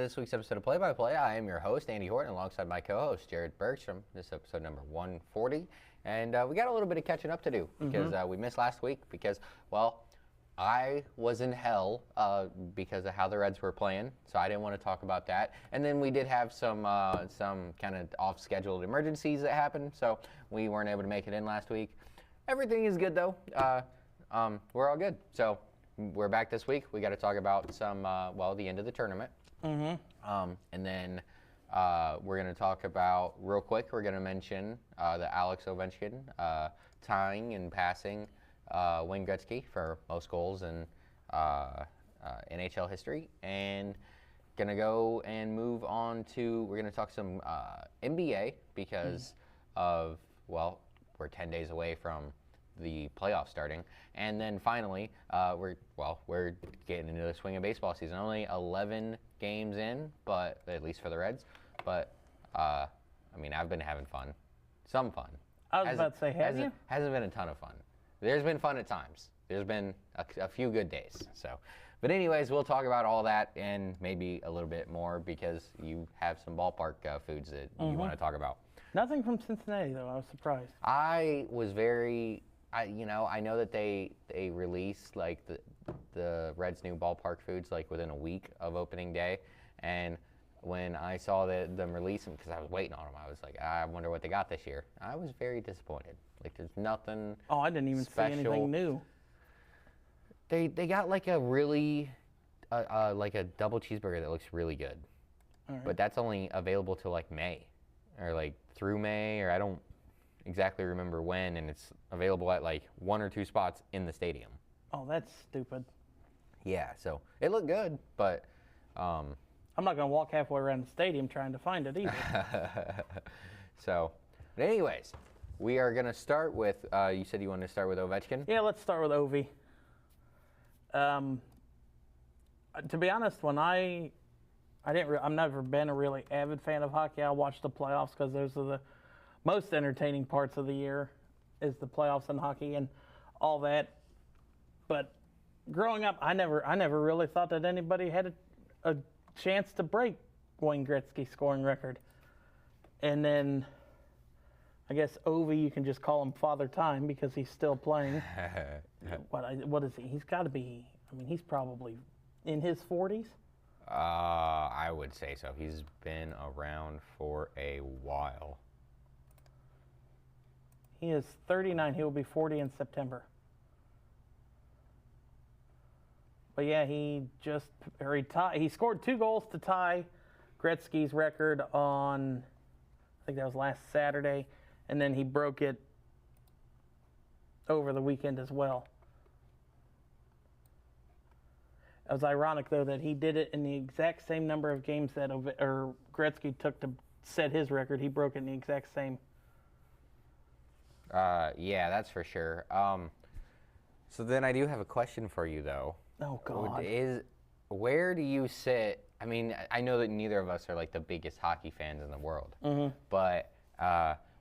this week's episode of Play by Play. I am your host, Andy Horton, alongside my co-host, Jared Bergstrom. This is episode number 140. And we got a little bit of catching up to do because we missed last week because, well, I was in hell because of how the Reds were playing, so I didn't want to talk about that. And then we did have some kind of off-scheduled emergencies that happened, so we weren't able to make it in last week. Everything is good, though. We're all good. So we're back this week. We got to talk about some, the end of the tournament. And then we're going to talk about, real quick, we're going to mention the Alex Ovechkin tying and passing Wayne Gretzky for most goals in NHL history. And going to go and move on to, we're going to talk some NBA because of, we're 10 days away from the playoffs starting. And then finally, we're getting into the swing of baseball season. Only 11 games in, but at least for the Reds. But, I've been having fun. Some fun. I was about to say, have you? Hasn't been a ton of fun. There's been fun at times. There's been a few good days. But anyways, we'll talk about all that and maybe a little bit more because you have some ballpark foods that you want to talk about. Nothing from Cincinnati, though. I was surprised. I was very... I know that they released like the Reds' new ballpark foods like within a week of opening day, and when I saw them release them, because I was waiting on them, I was like, I wonder what they got this year. I was very disappointed. Like there's nothing. Oh, I didn't even special. see anything new. They got like a really like a double cheeseburger that looks really good, but that's only available till like May, or like through May, or I don't exactly remember when, and it's available at like 1 or 2 spots in the stadium. Oh, that's stupid. Yeah, so it looked good, but I'm not going to walk halfway around the stadium trying to find it either. But anyways, we are going to start with, you said you wanted to start with Ovechkin? Yeah, let's start with Ovi. To be honest, when I've never been a really avid fan of hockey. I watch the playoffs because those are the most entertaining parts of the year is the playoffs in hockey and all that. But growing up, I never really thought that anybody had a chance to break Wayne Gretzky's scoring record. And then I guess Ovi, you can just call him Father Time because he's still playing. What is he? He's got to be, he's probably in his 40s. I would say so. He's been around for a while. He is 39. He will be 40 in September. But yeah, he scored 2 goals to tie Gretzky's record on, I think that was last Saturday, and then he broke it over the weekend as well. It was ironic, though, that he did it in the exact same number of games that Gretzky took to set his record. He broke it in the exact same. Yeah, that's for sure. So then I do have a question for you, though. Oh, God. Where do you sit? I know that neither of us are like the biggest hockey fans in the world, but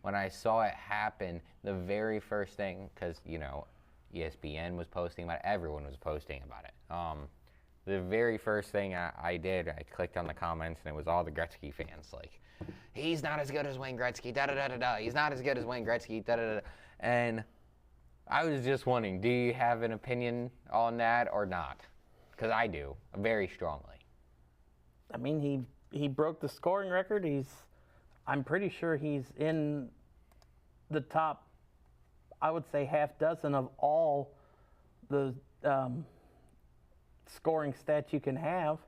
when I saw it happen, the very first thing, because, ESPN was posting about it, everyone was posting about it. The very first thing I did, I clicked on the comments, and it was all the Gretzky fans, like, he's not as good as Wayne Gretzky, da-da-da-da-da, he's not as good as Wayne Gretzky, da-da-da-da. And I was just wondering, do you have an opinion on that or not? Because I do, very strongly. He broke the scoring record. I'm pretty sure he's in the top, I would say, half dozen of all the scoring stats you can have.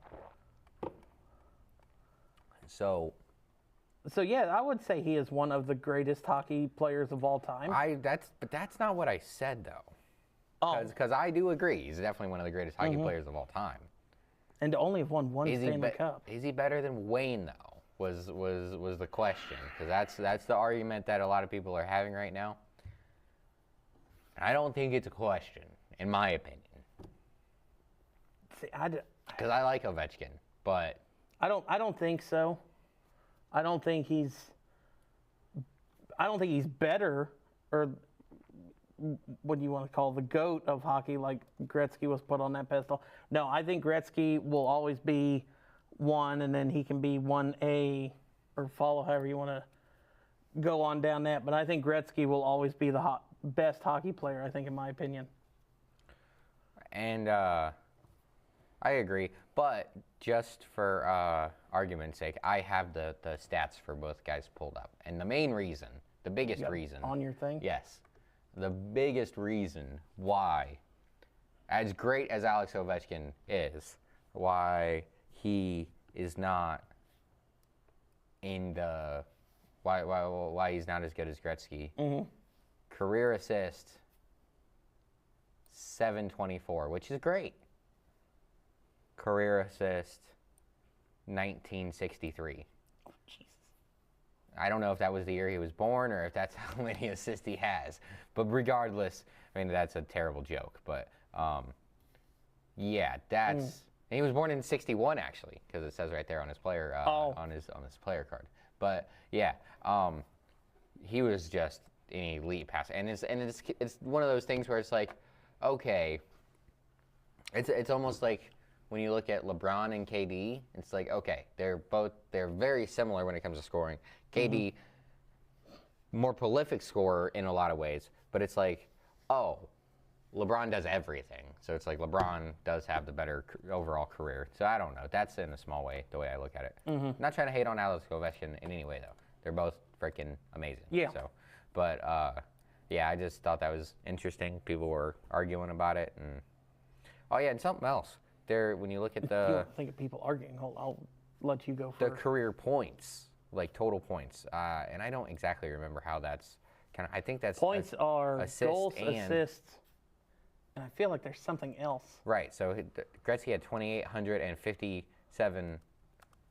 So yeah, I would say he is one of the greatest hockey players of all time. But that's not what I said, though. Because I do agree, he's definitely one of the greatest hockey players of all time. And to only have won one Stanley Cup. Is he better than Wayne, though? Was the question? Because that's the argument that a lot of people are having right now. I don't think it's a question, in my opinion. See, because I like Ovechkin, but I don't think so. I don't think he's better, or what do you want to call the GOAT of hockey, like Gretzky was put on that pedestal. No, I think Gretzky will always be 1, and then he can be 1A or follow however you want to go on down that. But I think Gretzky will always be the best hockey player, I think, in my opinion. And I agree. But just for argument's sake, I have the stats for both guys pulled up. And the main reason, the biggest reason. On your thing? Yes. The biggest reason why, as great as Alex Ovechkin is, why he is not in the why he's not as good as Gretzky. Mm-hmm. Career assist 724, which is great. Career assist 1963. Oh, Jesus. I don't know if that was the year he was born or if that's how many assists he has. But regardless, I mean, that's a terrible joke. But yeah, that's. And he was born in '61 actually, because it says right there on his player on his player card. But yeah, he was just an elite passer, and it's one of those things where it's like, okay, it's almost like when you look at LeBron and KD, it's like, okay, they're very similar when it comes to scoring. KD, more prolific scorer in a lot of ways, but it's like, oh, LeBron does everything. So it's like LeBron does have the better overall career. So I don't know. That's in a small way, the way I look at it. Not trying to hate on Alex Ovechkin in any way, though. They're both freaking amazing. Yeah. So, but, yeah, I just thought that was interesting. People were arguing about it. And oh, yeah, and something else. When you look at You don't think of people arguing. I'll let you go the first. career points, like total points, and I don't exactly remember how that's kind of. I think that's Points are goals, and assists, and I feel like there's something else. right. So Gretzky had 2,857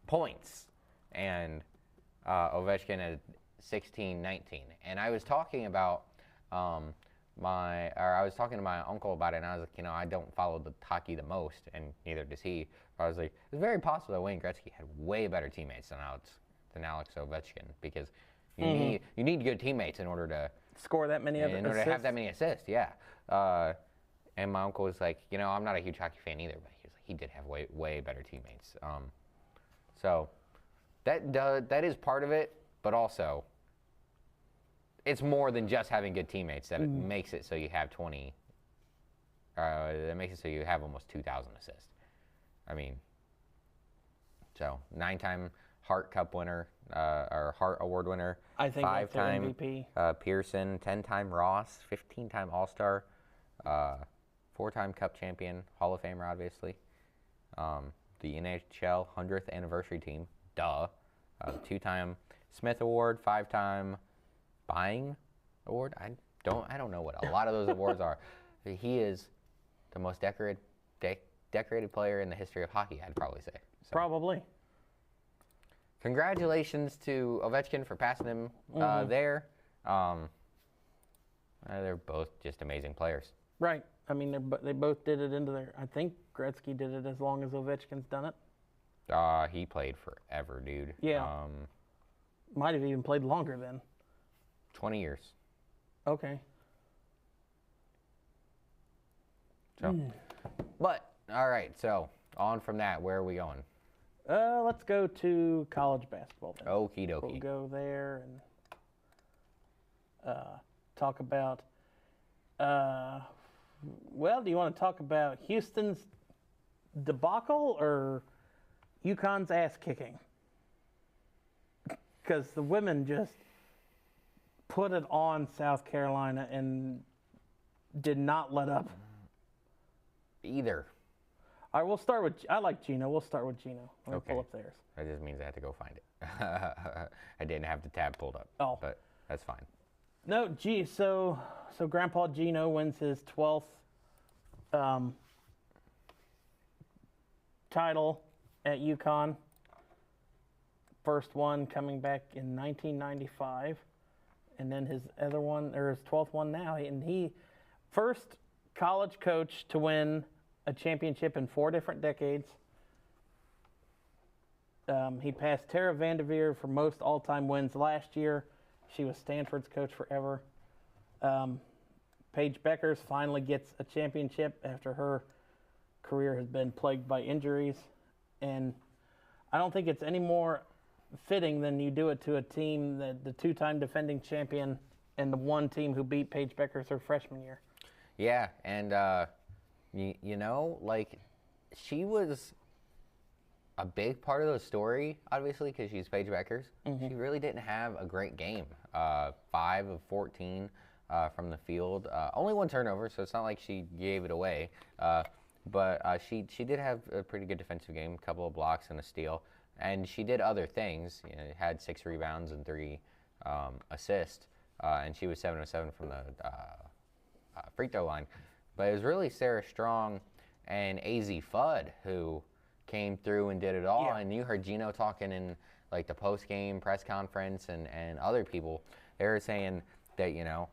points, and Ovechkin had 1,619. And I was talking about I was talking to my uncle about it, and I was like, I don't follow the hockey the most, and neither does he. I was like, it's very possible that Wayne Gretzky had way better teammates than Alex Ovechkin, because you need good teammates in order to Score that many in order to have that many assists. Yeah. And my uncle was like, I'm not a huge hockey fan either, but he was like, he did have way better teammates. So that is part of it, but also it's more than just having good teammates that it makes it so you have 20. That makes it so you have almost 2,000 assists. I mean, so 9-time Hart Cup winner or Hart Award winner. I think that's their 5-time MVP. Pearson, 10-time Ross, 15-time All-Star, 4-time Cup champion, Hall of Famer, obviously. The NHL 100th anniversary team, duh. 2-time Smith Award, 5-time Buying Award. I don't know what a lot of those awards are. He is the most decorated player in the history of hockey, I'd probably say. So, Probably. congratulations to Ovechkin for passing him there. They're both just amazing players. Right. I mean, they both did it into their. I think Gretzky did it as long as Ovechkin's done it. He played forever, dude. Yeah. Might have even played longer then. 20 years. Okay. So, but all right. So on from that, where are we going? Let's go to college basketball then. Okie dokie. We'll go there and talk about. Well, do you want to talk about Houston's debacle or UConn's ass kicking? Because the women just put it on South Carolina and did not let up. Either. All right, we'll start with. I like Gino. We'll start with Gino. Let me pull up theirs. That just means I had to go find it. I didn't have the tab pulled up. Oh. But that's fine. No, so Grandpa Gino wins his 12th title at UConn. First one coming back in 1995, and then his other one, or his 12th one now, and he first college coach to win a championship in 4 different decades. He passed Tara Vanderveer for most all-time wins last year. She was Stanford's coach forever. Paige Beckers finally gets a championship after her career has been plagued by injuries. And I don't think it's any more fitting than you do it to a team that the two-time defending champion and the one team who beat Paige Beckers her freshman year. Yeah, and you know, like, she was a big part of the story, obviously, because she's Paige Beckers. She really didn't have a great game. 5 of 14 from the field. Only 1 turnover, so it's not like she gave it away. But she did have a pretty good defensive game, a couple of blocks and a steal. And she did other things. You know, had 6 rebounds and 3 assists. And she was 7 of 7 from the free throw line. But it was really Sarah Strong and AZ Fudd who came through and did it all. Yeah. And you heard Gino talking in like the post-game press conference and other people. They were saying that, you know,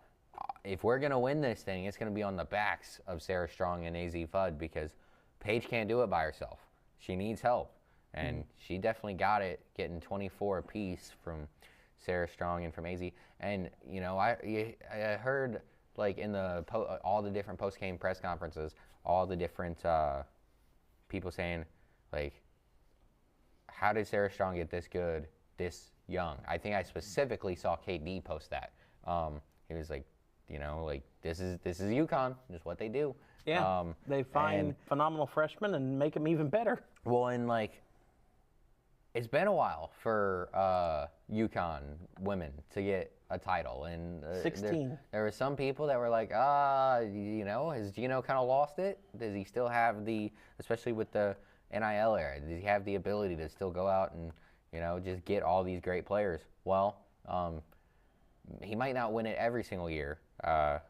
if we're going to win this thing, it's going to be on the backs of Sarah Strong and AZ Fudd because Paige can't do it by herself. She needs help. And she definitely got it, getting 24 apiece from Sarah Strong and from AZ. And, you know, I heard, like, in the all the different post-game press conferences, all the different people saying, like, how did Sarah Strong get this good, this young? I think I specifically saw KD post that. He was like, you know, like, this is UConn. This is what they do. Yeah, they find phenomenal freshmen and make them even better. Well, and, like, it's been a while for UConn women to get a title. And 16. There were some people that were like, you know, has Gino kind of lost it? Does he still have especially with the NIL era, does he have the ability to still go out and, you know, just get all these great players? Well, he might not win it every single year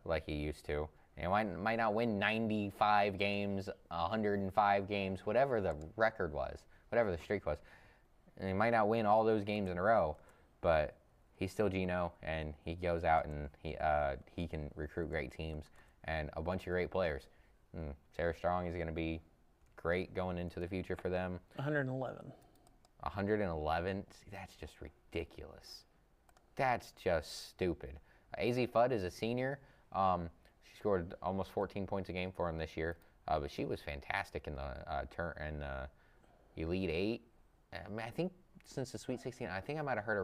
like he used to. He might not win 95 games, 105 games, whatever the record was, whatever the streak was. And he might not win all those games in a row, but he's still Gino, and he goes out and he can recruit great teams and a bunch of great players. And Sarah Strong is going to be great going into the future for them. 111. 111? See, that's just ridiculous. That's just stupid. AZ Fudd is a senior. She scored almost 14 points a game for him this year, but she was fantastic in the Elite Eight. I mean, I think since the Sweet 16, I think I might have heard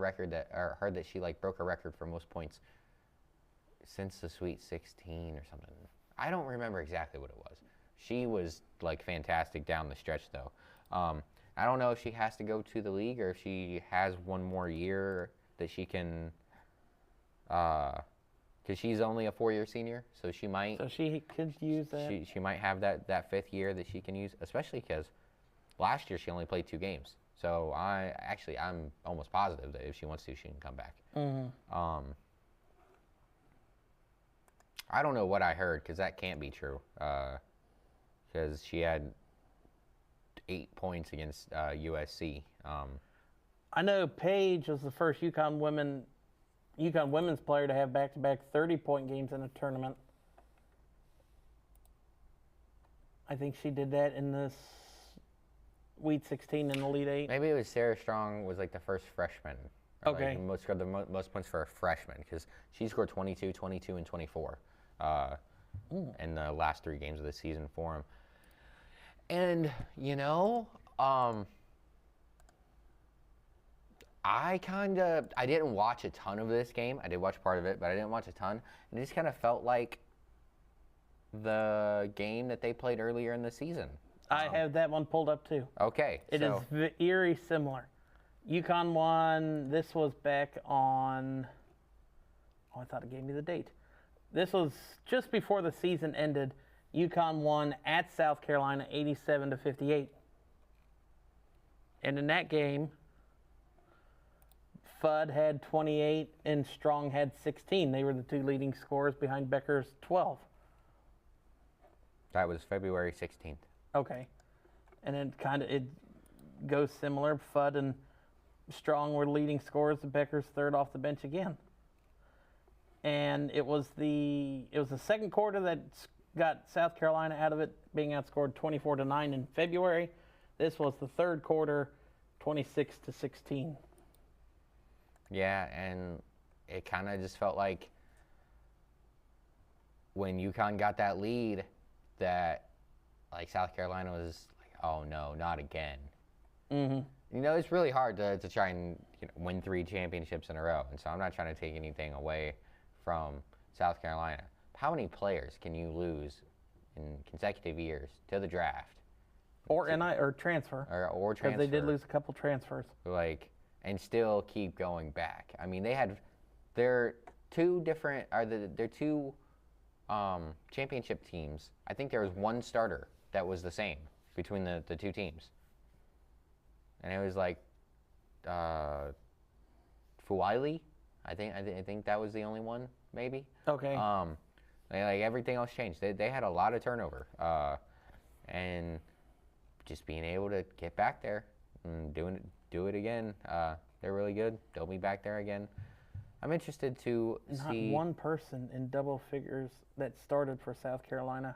heard that she like broke a record for most points since the Sweet 16 or something. I don't remember exactly what it was. She was like fantastic down the stretch though. I don't know if she has to go to the league or if she has one more year that she can, because she's only a 4-year senior, so she might. So she could use that. She might have that 5th year that she can use, especially because last year she only played 2 games. So I'm almost positive that if she wants to, she can come back. I don't know what I heard because that can't be true. Because she had 8 points against USC. I know Paige was the first UConn women's player to have back-to-back 30-point games in a tournament. I think she did that in this Sweet 16 and Elite 8. Maybe it was Sarah Strong was like the first freshman. Okay. Like scored the most points for a freshman because she scored 22, 22, and 24 in the last 3 games of the season for him. And, you know, I didn't watch a ton of this game. I did watch part of it, but I didn't watch a ton. And it just kind of felt like the game that they played earlier in the season. I have that one pulled up too. Okay. It is eerie similar. UConn won. This was back on. Oh, I thought it gave me the date. This was just before the season ended. UConn won at South Carolina 87-58. And in that game, Fudd had 28 and Strong had 16. They were the 2 leading scorers behind Becker's 12. That was February 16th. Okay. And it goes similar. Fudd and Strong were leading scorers. Becker's third off the bench again. And it was the second quarter that got South Carolina out of it, being outscored 24-9 in February. This was the third quarter, 26-16. Yeah, and it kind of just felt like when UConn got that lead that, like, South Carolina was like, oh, no, not again. It's really hard to try and win 3 championships in a row, and so I'm not trying to take anything away from South Carolina. How many players can you lose in consecutive years to the draft? Or transfer. Or transfer. Because they did lose a couple transfers. And still keep going back. I mean, they're two different, they're two championship teams. I think there was one starter that was the same between the two teams. And it was Fuaili. I think that was the only one, maybe. Okay. Everything else changed. They had a lot of turnover, and just being able to get back there and do it again. They're really good. They'll be back there again. I'm interested to see. Not one person in double figures that started for South Carolina.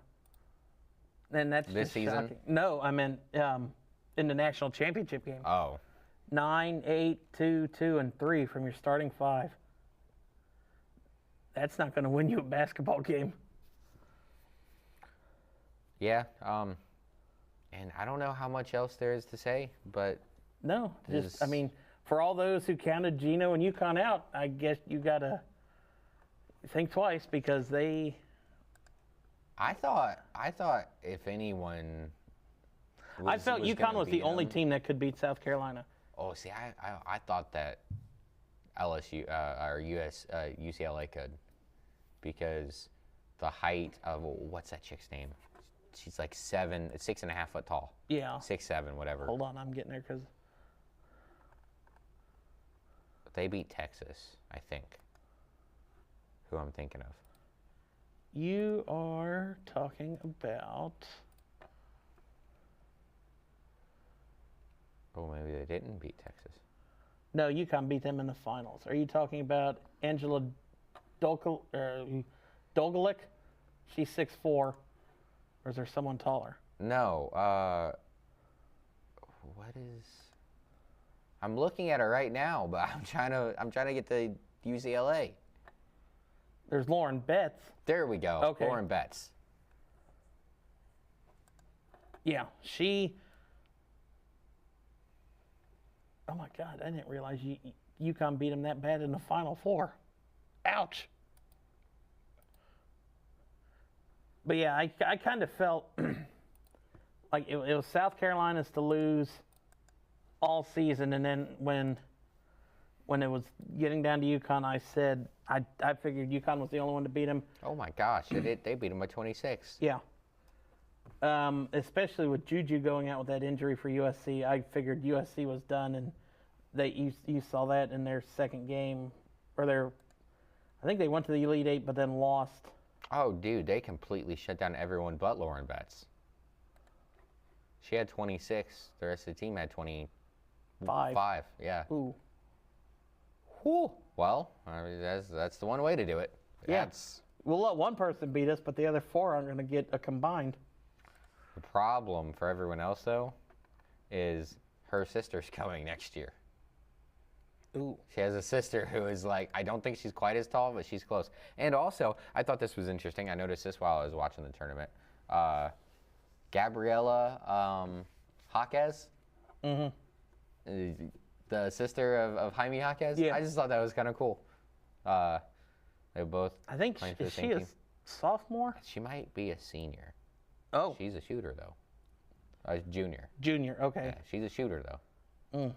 And that's this just season. Shocking. No, I mean in the national championship game. Oh. 9, 8, 2, 2, and 3 from your starting 5. That's not going to win you a basketball game. Yeah. And I don't know how much else there is to say, but no, I mean, for all those who counted Gino and UConn out, I guess you got to think twice because they. I thought if anyone. I felt UConn was the only team that could beat South Carolina. Oh, see, I thought that LSU or UCLA could, because the height of what's that chick's name? She's like 6.5 foot tall. Yeah. 6'7", whatever. Hold on, I'm getting there because they beat Texas, I think. Who I'm thinking of. You are talking about. Oh, maybe they didn't beat Texas. No, UConn beat them in the finals. Are you talking about Angela Dolgalik? She's 6'4", or is there someone taller? No. What is? I'm looking at her right now, but I'm trying to get to UCLA. There's Lauren Betts. There we go. Okay. Lauren Betts. Yeah, she. Oh my God! I didn't realize UConn beat them that bad in the Final Four. Ouch. But yeah, I kind of felt like it was South Carolina's to lose all season, and then when it was getting down to UConn, I said I figured UConn was the only one to beat them. Oh my gosh, they beat them by 26. Yeah. Especially with Juju going out with that injury for USC, I figured USC was done, and you saw that in their second game, or I think they went to the Elite Eight, but then lost. Oh, dude, they completely shut down everyone but Lauren Betts. She had 26. The rest of the team had 25. Yeah. Ooh. Whew. Well, I mean, that's the one way to do it. Yeah. We'll let one person beat us, but the other 4 aren't going to get a combined. The problem for everyone else, though, is her sister's coming next year. Ooh. She has a sister who is I don't think she's quite as tall, but she's close. And also, I thought this was interesting. I noticed this while I was watching the tournament. Gabriella Jaquez, the sister of Jaime Jaquez. Yeah. I just thought that was kind of cool. They both. I think is she a sophomore? She might be a senior. Oh. She's a shooter though. Junior. Junior. Okay. Yeah, she's a shooter though.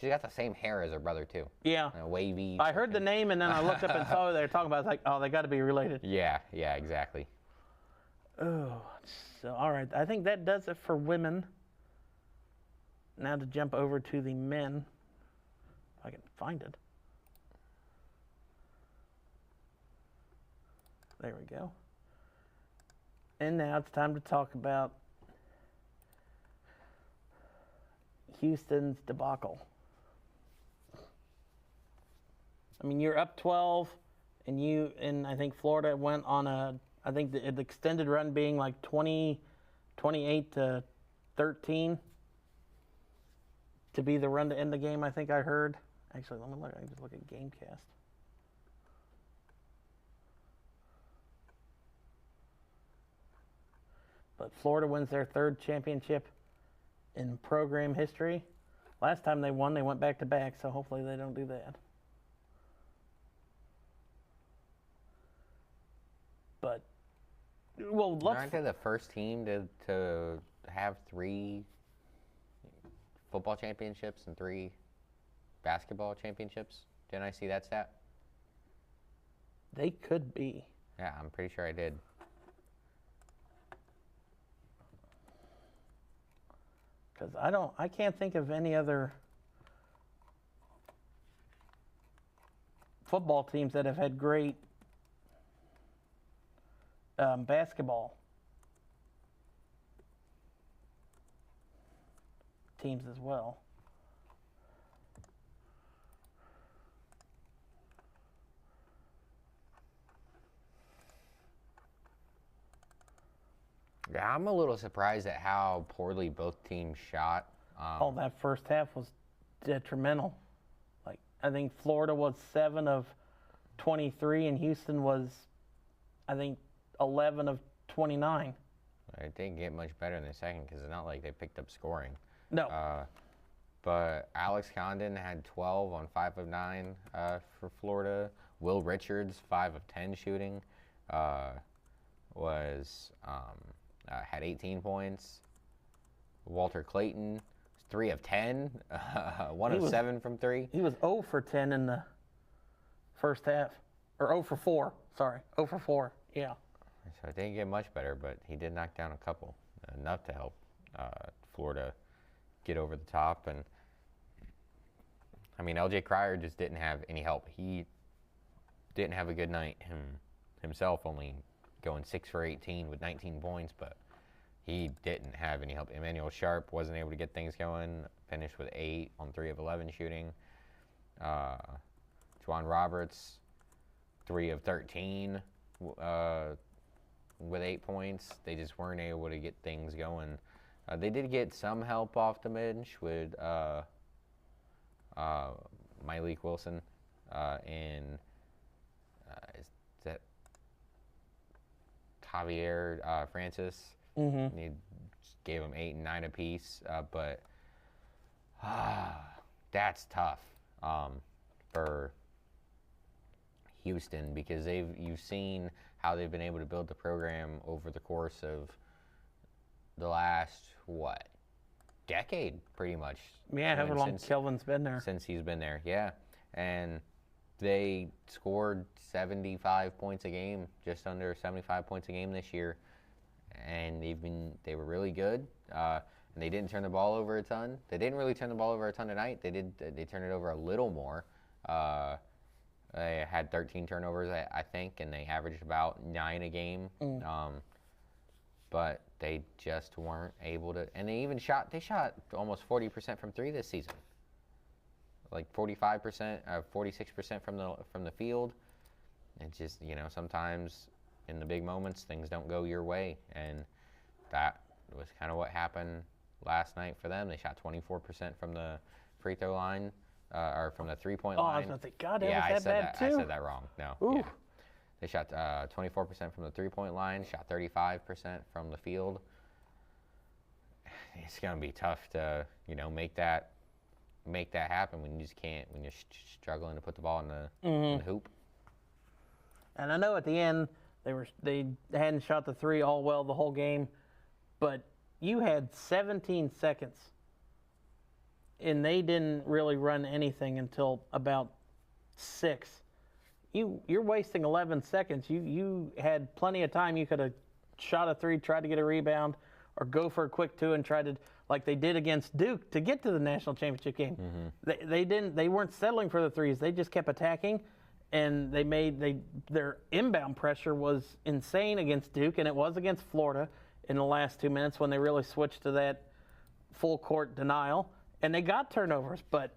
She's got the same hair as her brother too. Yeah. Wavy. I heard the name and then I looked up and saw what they were talking about. I was like, oh, they got to be related. Yeah, exactly. Oh, so all right. I think that does it for women. Now to jump over to the men. If I can find it. There we go. And now it's time to talk about Houston's debacle. I mean, you're up 12, and I think Florida went on I think the extended run being 28 to 13 to be the run to end the game, I think I heard. Actually, let me look. I can just look at Gamecast. But Florida wins their 3rd championship in program history. Last time they won, they went back-to-back, so hopefully they don't do that. But, well, Aren't they the first team to have 3 football championships and 3 basketball championships? Didn't I see that stat? They could be. Yeah, I'm pretty sure I did. Because I can't think of any other football teams that have had great basketball teams as well. Yeah, I'm a little surprised at how poorly both teams shot. That first half was detrimental. Like, I think Florida was 7 of 23, and Houston was, I think, 11 of 29. It didn't get much better in the second because it's not like they picked up scoring. No. But Alex Condon had 12 on 5 of 9 for Florida. Will Richards, 5 of 10 shooting, had 18 points. Walter Clayton, 3 of 10, 1 of 7 from 3. He was 0 for 10 in the first half. Or 0 for 4, sorry. 0 for 4, yeah. So it didn't get much better, but he did knock down a couple, enough to help Florida get over the top. And I mean, LJ Cryer just didn't have any help. He didn't have a good night himself, only going 6 for 18 with 19 points, but he didn't have any help. Emmanuel Sharp wasn't able to get things going, finished with 8 on 3 of 11 shooting. Juwan Roberts, 3 of 13 with 8 points. They just weren't able to get things going. They did get some help off the bench with Myleik Wilson and is that Javier Francis. Mm-hmm. He gave them 8 and 9 apiece, but that's tough for Houston because you've seen how they've been able to build the program over the course of the last decade, pretty much. Yeah, however long Kelvin's been there. Since he's been there, yeah. And they scored 75 points a game, just under 75 points a game this year. And they were really good. And they didn't turn the ball over a ton. They didn't really turn the ball over a ton tonight. They turned it over a little more. They had 13 turnovers, I think, and they averaged about 9 a game. But they just weren't able to. And they shot almost 40% from 3 this season. Like 45%, 46% from the field. It's just, sometimes in the big moments things don't go your way, and that was kind of what happened last night for them. They shot 24% from the free throw line, or from the 3-point line. Oh, I was going to say, God, that yeah, was that bad too? I said that wrong. No. Ooh. Yeah. They shot 24% from the 3-point line, shot 35% from the field. It's going to be tough to, make that happen when you just can't, when you're struggling to put the ball in the hoop. And I know at the end they hadn't shot the 3 all well the whole game, but you had 17 seconds, and they didn't really run anything until about 6. You're wasting 11 seconds. You had plenty of time. You could have shot a 3, tried to get a rebound, or go for a quick 2 and tried to, like they did against Duke, to get to the national championship game. Mm-hmm. They weren't settling for the 3s. They just kept attacking, and their inbound pressure was insane against Duke, and it was against Florida in the last 2 minutes when they really switched to that full court denial, and they got turnovers, but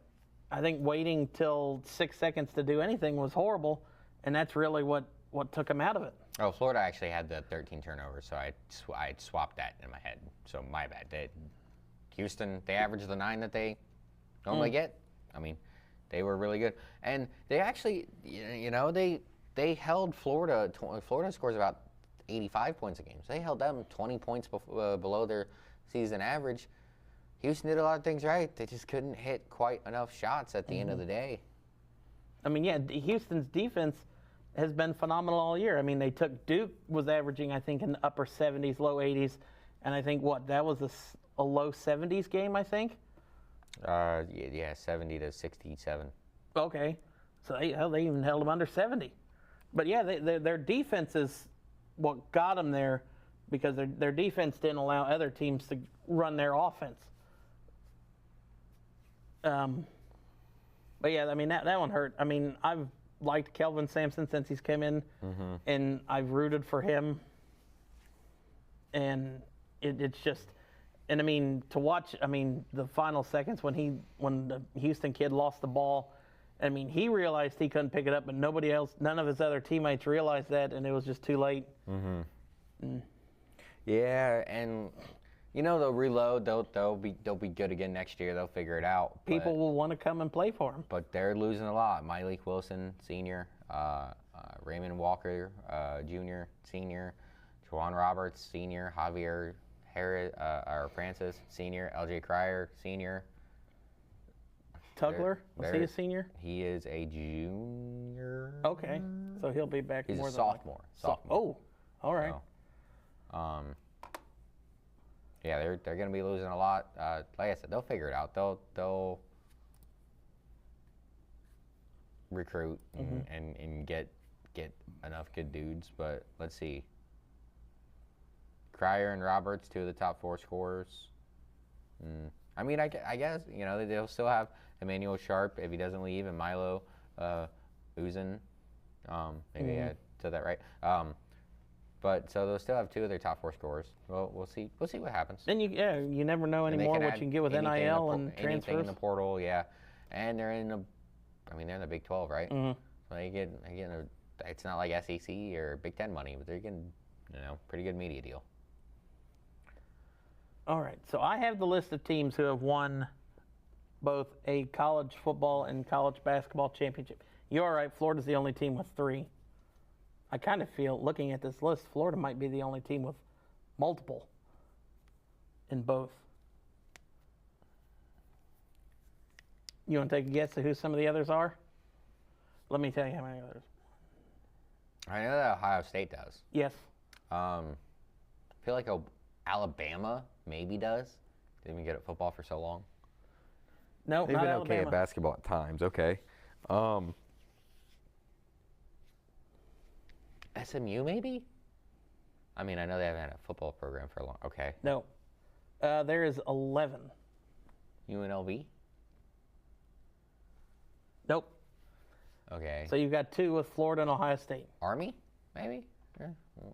I think waiting till 6 seconds to do anything was horrible, and that's really what took them out of it. Oh, Florida actually had the 13 turnovers, so I swapped that in my head. So my bad. Houston, they averaged the 9 that they normally get. I mean, they were really good, and they actually, they held Florida. Florida scores about 85 points a game. So they held them 20 points below their season average. Houston did a lot of things right. They just couldn't hit quite enough shots at the end of the day. I mean, yeah, Houston's defense has been phenomenal all year. I mean, they took Duke was averaging, I think, in the upper 70s, low 80s, and I think that was a low 70s game, I think. Yeah, 70 to 67. Okay, so they even held them under 70. But yeah, their defense is what got them there, because their defense didn't allow other teams to run their offense. But yeah, I mean that one hurt. I mean, I've liked Kelvin Sampson since he's come in, and I've rooted for him. And it's just, and I mean to watch. I mean the final seconds when the Houston kid lost the ball. I mean he realized he couldn't pick it up, but none of his other teammates realized that, and it was just too late. Yeah, and. They'll reload. They'll be good again next year. They'll figure it out. People will want to come and play for them. But they're losing a lot. Malik Wilson, senior, Raymond Walker, junior, senior, Juwan Roberts, senior, Javier Harris, or Francis, senior, LJ Cryer, senior. Tugler, was he a senior? He is a junior. Okay, so he'll be back. He's more a than sophomore. Oh, all right. So, yeah, they're going to be losing a lot. Like I said, they'll figure it out. They'll recruit and get enough good dudes. But let's see. Cryer and Roberts, two of the top 4 scorers. I mean, I guess they'll still have Emmanuel Sharp if he doesn't leave, and Milo Uzin. Maybe I said that right. But so they'll still have 2 of their top 4 scorers. Well, we'll see. We'll see what happens. And you never know anymore what you can get with NIL and transfers. Anything in the portal, yeah. And they're in the Big 12, right? So they get it's not like SEC or Big 10 money, but they're getting pretty good media deal. All right. So I have the list of teams who have won both a college football and college basketball championship. You're all right. Florida's the only team with 3. I kind of feel, looking at this list, Florida might be the only team with multiple in both. You want to take a guess at who some of the others are? Let me tell you how many others. I know that Ohio State does. Yes. I feel like Alabama maybe does. They've been good at football for so long. No, They've not been Alabama. okay at basketball at times. Okay. SMU maybe? I mean, I know they haven't had a football program for a long. Okay. No. There is 11. UNLV? Nope. Okay. So you've got 2 with Florida and Ohio State. Army? Maybe? Yeah.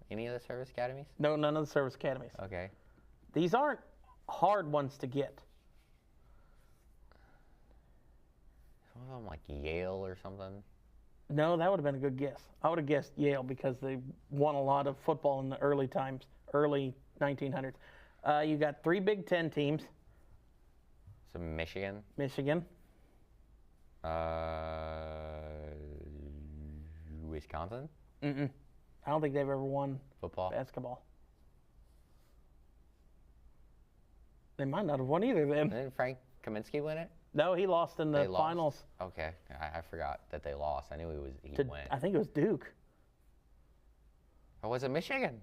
Any of the service academies? No, none of the service academies. Okay. These aren't hard ones to get. Some of them like Yale or something. No, that would have been a good guess. I would have guessed Yale because they won a lot of football in the early 1900s. You got 3 Big Ten teams. So Michigan. Michigan. Wisconsin. I don't think they've ever won Football. basketball. They might not have won either then. Didn't Frank Kaminsky win it? No, he lost in the finals. Okay, I forgot that they lost. I knew he went. I think it was Duke. Or was it Michigan?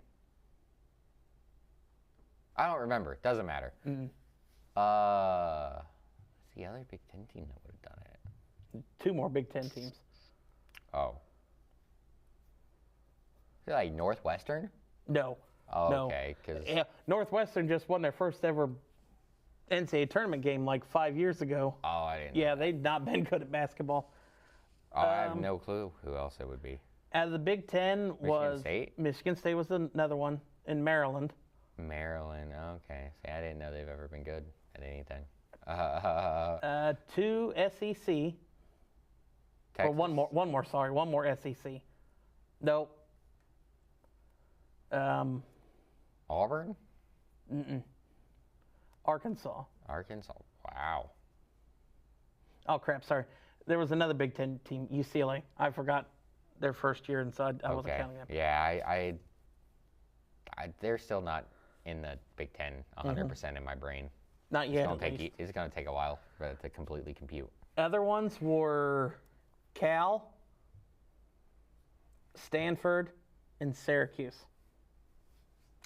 I don't remember. Doesn't matter. It's the other Big Ten team that would have done it. 2 more Big Ten teams. Oh. Is it like Northwestern? No. Oh, no. okay. Yeah, Northwestern just won their first ever NCAA tournament game like 5 years ago. Oh, I didn't. Yeah, they've not been good at basketball. Oh, I have no clue who else it would be. Out of the Big Ten Michigan State was another one in Maryland. Maryland. Okay. See, I didn't know they've ever been good at anything. 2 SEC. Texas. Or one more SEC. No. Auburn? Arkansas. Arkansas. Wow. Oh, crap, sorry. There was another Big Ten team, UCLA. I forgot their first year, and so I wasn't counting them. Yeah, they're still not in the Big Ten 100% in my brain. Not yet, at least. It's going to take a while for it to completely compute. Other ones were Cal, Stanford, and Syracuse.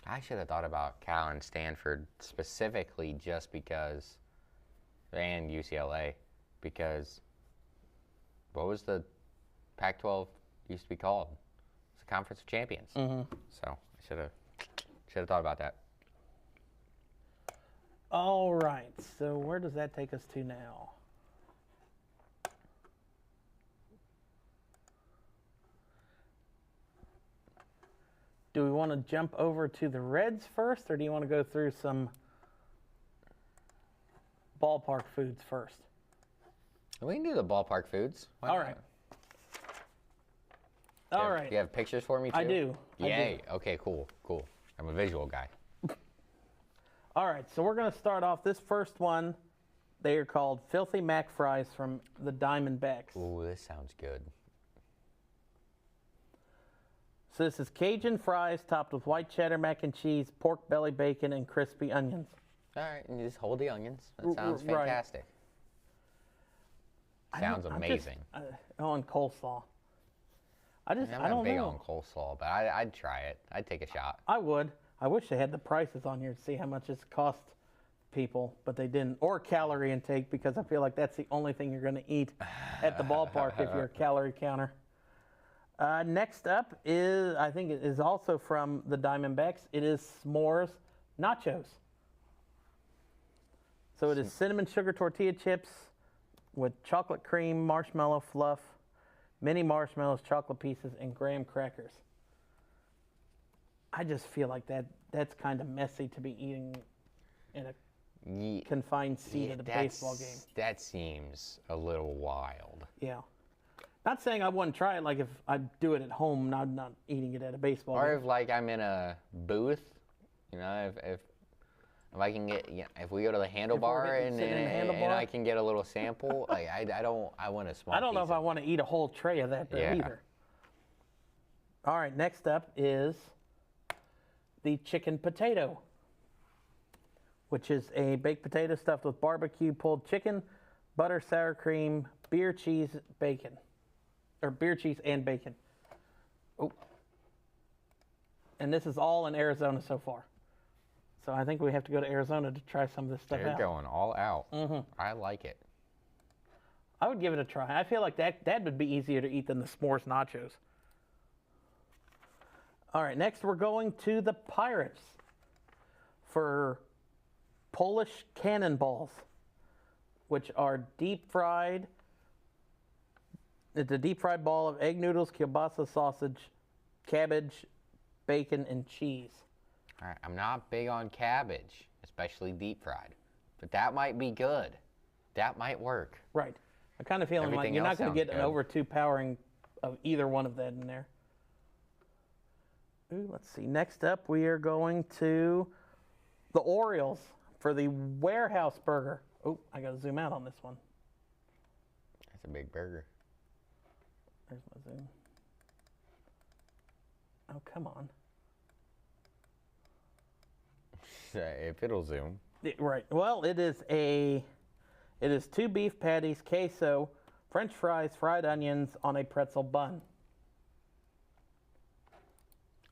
I should have thought about Cal and Stanford specifically just because, and UCLA, because what was the Pac-12 used to be called? It's the Conference of Champions. Mm-hmm. So I should have thought about that. All right, so where does that take us to now? Do we want to jump over to the Reds first, or do you want to go through some ballpark foods first? We can do the ballpark foods. Why All not? right. Do All right. you have pictures for me too? I do. Yay. Okay, cool. I'm a visual guy. All right, so we're going to start off this first one. They are called Filthy Mac Fries from the Diamondbacks. Ooh, this sounds good. So this is Cajun fries topped with white cheddar mac and cheese, pork belly bacon, and crispy onions. All right, and you just hold the onions. That sounds Right. fantastic. Sounds amazing. And coleslaw. I I'm don't not big know. on coleslaw, but I'd try it. I'd take a shot. I would. I wish they had the prices on here to see how much it's cost people, but they didn't. Or calorie intake, because I feel like that's the only thing you're going to eat at the ballpark if you're a calorie counter. Next up is, I think it is also from the Diamondbacks. It is S'mores Nachos. So it is cinnamon sugar tortilla chips with chocolate cream, marshmallow fluff, mini marshmallows, chocolate pieces, and graham crackers. I just feel like that's kind of messy to be eating in a confined seat at a baseball game. That seems a little wild. Yeah. Not saying I wouldn't try it, like if I do it at home, not eating it at a baseball Or game. if like I'm in a booth, you know, if I can get, if we go to the handlebar and I can get a little sample, like I want a small. I don't know if piece I want to eat a whole tray of that though, Yeah. either. All right, next up is the chicken potato, which is a baked potato stuffed with barbecue pulled chicken, butter, sour cream, beer cheese, bacon. Or beer cheese and bacon. Oh. And this is all in Arizona so far. So I think we have to go to Arizona to try some of this stuff They're out. going all out. I like it. I would give it a try. I feel like that would be easier to eat than the s'mores nachos. All right, next we're going to the Pirates for Polish cannonballs, which are deep fried. It's a deep fried ball of egg noodles, kielbasa, sausage, cabbage, bacon, and cheese. All right, I'm not big on cabbage, especially deep fried, but that might be good. That might work. Right. I kind of feeling like Everything you're not else going to sounds get an good. over two powering of either one of that in there. Ooh, let's see. Next up, we are going to the Orioles for the Warehouse Burger. Oh, I got to zoom out on this one. That's a big burger. There's my zoom. Oh, come on. If it'll zoom. Right. Well, it is 2 beef patties, queso, French fries, fried onions on a pretzel bun.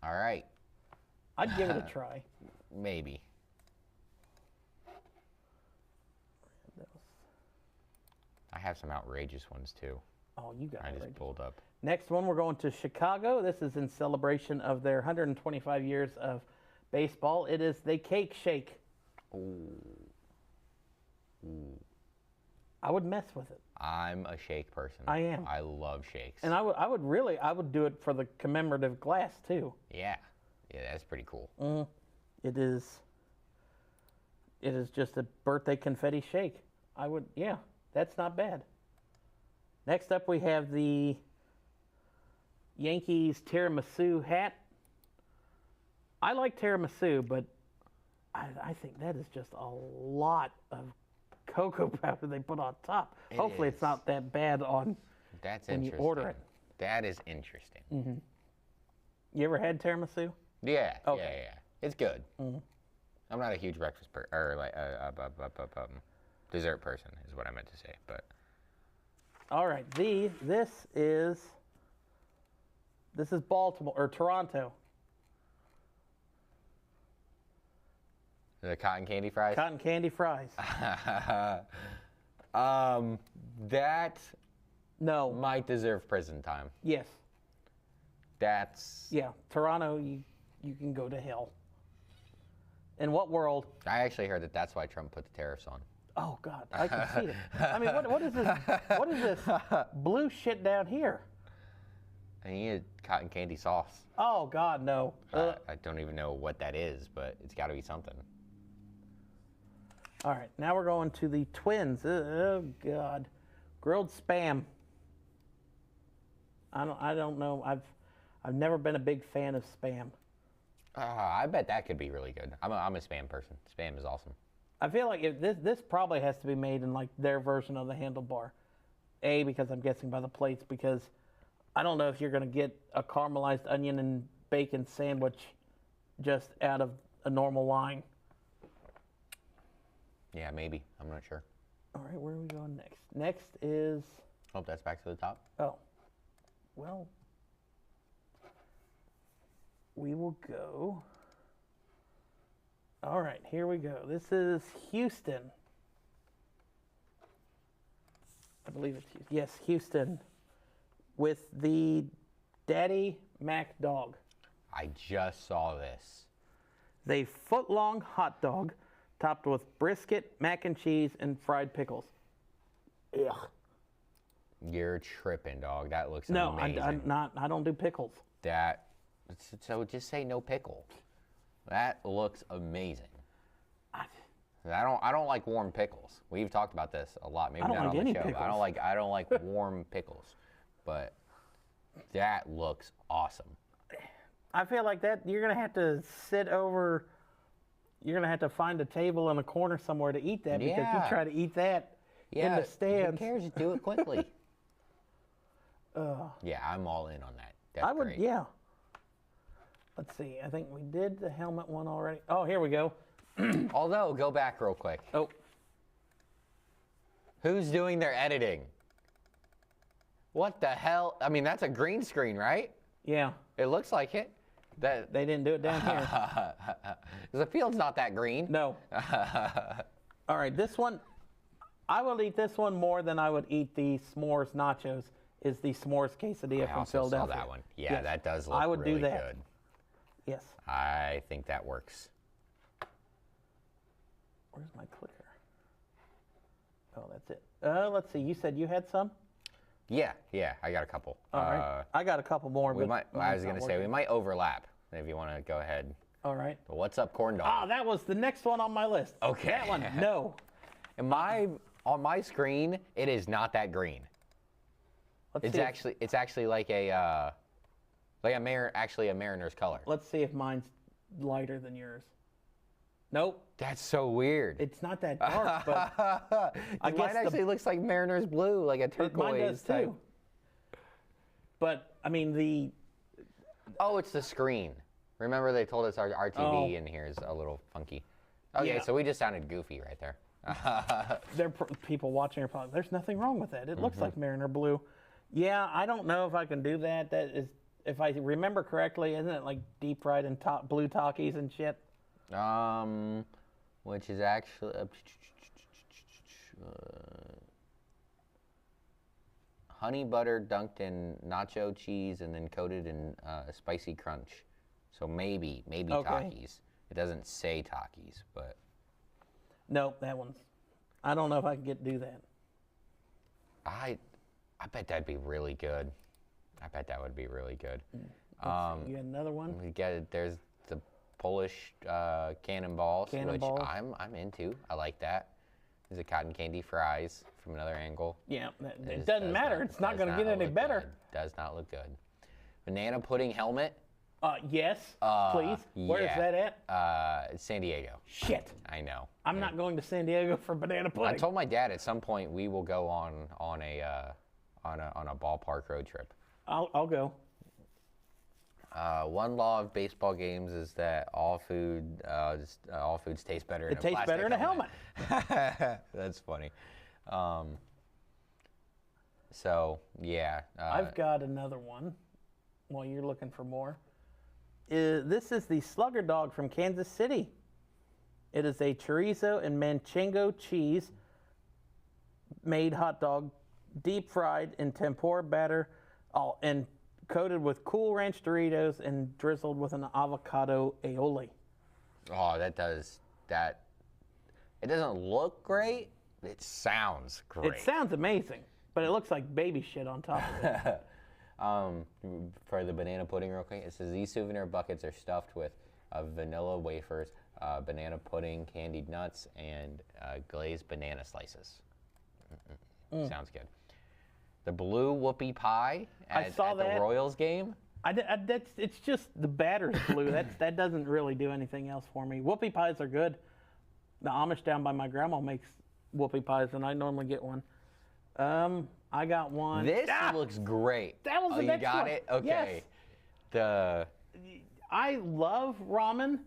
All right, I'd give it a try. maybe. I have some outrageous ones too. Oh, you got I it. just pulled up. Next one, we're going to Chicago. This is in celebration of their 125 years of baseball. It is the Cake Shake. Ooh. I would mess with it. I'm a shake person. I am. I love shakes. And I would do it for the commemorative glass too. Yeah, that's pretty cool. It is just a birthday confetti shake. That's not bad. Next up, we have the Yankees tiramisu hat. I like tiramisu, but I think that is just a lot of cocoa powder they put on top. Hopefully it's not that bad on That's when you interesting. order it. That is interesting. You ever had tiramisu? Yeah, Okay. yeah. It's good. I'm not a huge breakfast or like dessert person is what I meant to say. But All right, this is Baltimore or Toronto. the cotton candy fries. Cotton candy fries. That No. might deserve prison time. Yes. That's. Yeah. Toronto, you can go to hell. In what world? I actually heard that that's why Trump put the tariffs on. Oh God, I can see it. I mean, what is this? What is this blue shit down here? I need cotton candy sauce. Oh God, no. I don't even know what that is, but it's got to be something. All right, now we're going to the Twins. Oh God, grilled Spam. I don't know. I've never been a big fan of Spam. I bet that could be really good. I'm a Spam person. Spam is awesome. I feel like this probably has to be made in like their version of the handlebar. A, because I'm guessing by the plates, because I don't know if you're going to get a caramelized onion and bacon sandwich just out of a normal line. Yeah, maybe. I'm not sure. All right, where are we going next? Next is, Oh, that's back to the top. oh, well, we will go. All right, here we go. This is Houston. I believe it's Houston. Yes, Houston with the Daddy Mac dog. I just saw this. The foot-long hot dog topped with brisket, mac and cheese, and fried pickles. Ugh. You're tripping, dog. That looks No, amazing. I'm not. I don't do pickles. So just say no pickle. That looks amazing. I don't like warm pickles. We've talked about this a lot. Maybe I don't not like on any the show. pickles. I don't like warm pickles. But that looks awesome. I feel like that you're gonna have to sit over. You're gonna have to find a table in a corner somewhere to eat that because Yeah. you try to eat that in the Who stands. cares? Just do it quickly. Yeah, I'm all in on that. That's I would, great. yeah. Let's see. I think we did the helmet one already. Oh, here we go. Although, go back real quick. Oh, Who's doing their editing? What the hell? I mean, that's a green screen, right? yeah. It looks like it. That They didn't do it down here. the field's not that green. No. All right, this one. I will eat this one more than I would eat the s'mores nachos. Is the s'mores quesadilla I from also saw Philadelphia? that one. Yeah, Yes. that does look I would really do that. good. Yes. I think that works. Where's my clicker? Oh, that's it. Let's see. You said you had some. Yeah, I got a couple. All right. I got a couple more. We but might. I mine's was not going to say we working. might overlap. If you want to go ahead. All right. What's up, corn dog? Ah, that was the next one on my list. Okay. That one. No. On my screen, it is not that green. Let's It's see. actually like a actually a Mariner's color. Let's see if mine's lighter than yours. Nope. That's so weird. It's not that dark, but I guess mine actually looks like Mariner's blue, like a turquoise mine does type. too. But I mean Oh, it's the screen. Remember they told us our RTV Oh. in here is a little funky. Okay, Yeah. so we just sounded goofy right there. there are people watching are probably, there's nothing wrong with that. It Mm-hmm. looks like Mariner blue. Yeah, I don't know if I can do that. That is, if I remember correctly, isn't it like deep fried in blue Takis and shit? Which is actually honey butter dunked in nacho cheese and then coated in spicy crunch. So maybe Okay. Takis. It doesn't say Takis, but Nope, that one's. I don't know if I can do that. I bet that'd be really good. I bet that would be really good. Let's see, you had another one? We get it. There's the Polish cannonballs, Cannonballs. which I'm into. I like that. There's a cotton candy fries from another angle. Yeah, it This doesn't does matter. not- It's not does going to get any look better. good. Does not look good. Banana pudding helmet. Yes, please. Where's yeah. that at? San Diego. Shit. I know. I'm not going to San Diego for banana I pudding. told my dad at some point we will go on a ballpark road trip. I'll go. One law of baseball games is that all foods taste better. It tastes better in a helmet. That's funny. So yeah, I've got another one. While you're looking for more, this is the Slugger Dog from Kansas City. It is a chorizo and manchego cheese made hot dog, deep fried in tempura batter, and coated with Cool Ranch Doritos and drizzled with an avocado aioli. Oh, that does that. It doesn't look great. It sounds great. It sounds amazing, but it looks like baby shit on top of it. For the banana pudding real quick, it says these souvenir buckets are stuffed with vanilla wafers, banana pudding, candied nuts, and glazed banana slices. Sounds good. The blue whoopie pie at the Royals game. It's just the batter's blue. That doesn't really do anything else for me. Whoopie pies are good. The Amish down by my grandma makes whoopie pies, and I normally get one. I got one. This looks great. That was the next one. You got it? Okay. Yes. I love ramen,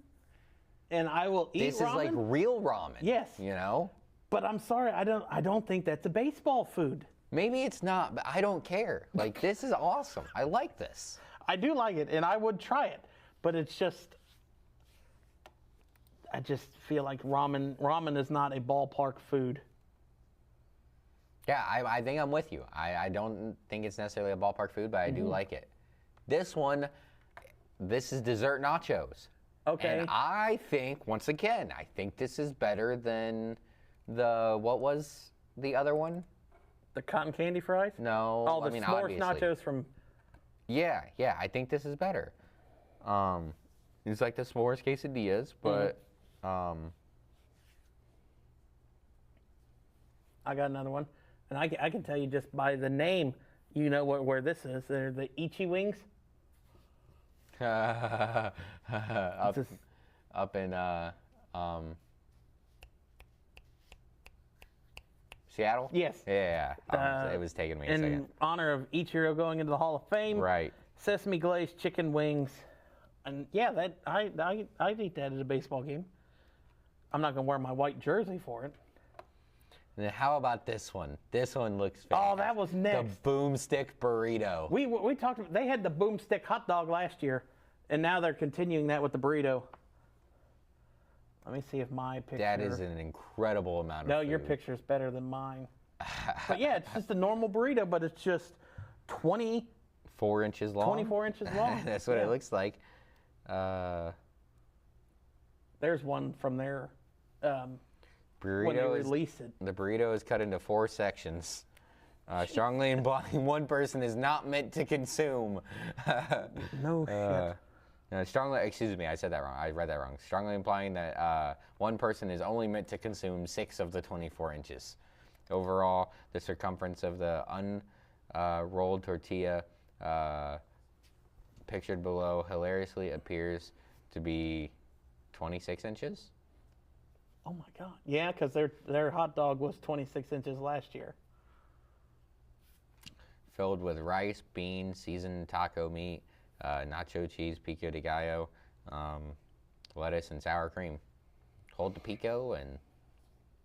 and I will eat ramen. This is like real ramen. Yes. You know? But I'm sorry, I don't think that's a baseball food. Maybe it's not, but I don't care. Like, this is awesome. I like this. I do like it, and I would try it. But it's just, I just feel like ramen is not a ballpark food. Yeah, I think I'm with you. I don't think it's necessarily a ballpark food, but I do like it. This is dessert nachos. Okay. And I think, once again, this is better than what was the other one? The cotton candy fries? No. Oh, the s'mores obviously. nachos from... Yeah, I think this is better. It's like the s'mores quesadillas, but... I got another one. And I can tell you just by the name, you know where this is. They're the Ichi wings. up in Seattle? Yes. Yeah. It was taking me a second. In honor of Ichiro going into the Hall of Fame. Right. Sesame glazed chicken wings. And yeah, I'd eat that at a baseball game. I'm not going to wear my white jersey for it. And then how about this one? This one looks fantastic. Oh, that was next. The boomstick burrito. We talked about, they had the boomstick hot dog last year, and now they're continuing that with the burrito. Let me see if my picture... That is an incredible amount of food. No, your picture's better than mine. But yeah, it's just a normal burrito, but it's just 24 inches long? 24 inches long. That's what it looks like. There's one from there. Burrito when they release it. The burrito is cut into 4 sections. Strongly implying one person is not meant to consume. No shit. No, excuse me, I said that wrong. I read that wrong. Strongly implying that one person is only meant to consume 6 of the 24 inches. Overall, the circumference of the unrolled tortilla pictured below hilariously appears to be 26 inches. Oh my God. Yeah, because their hot dog was 26 inches last year. Filled with rice, beans, seasoned taco meat, nacho cheese, pico de gallo, lettuce, and sour cream. Hold the pico and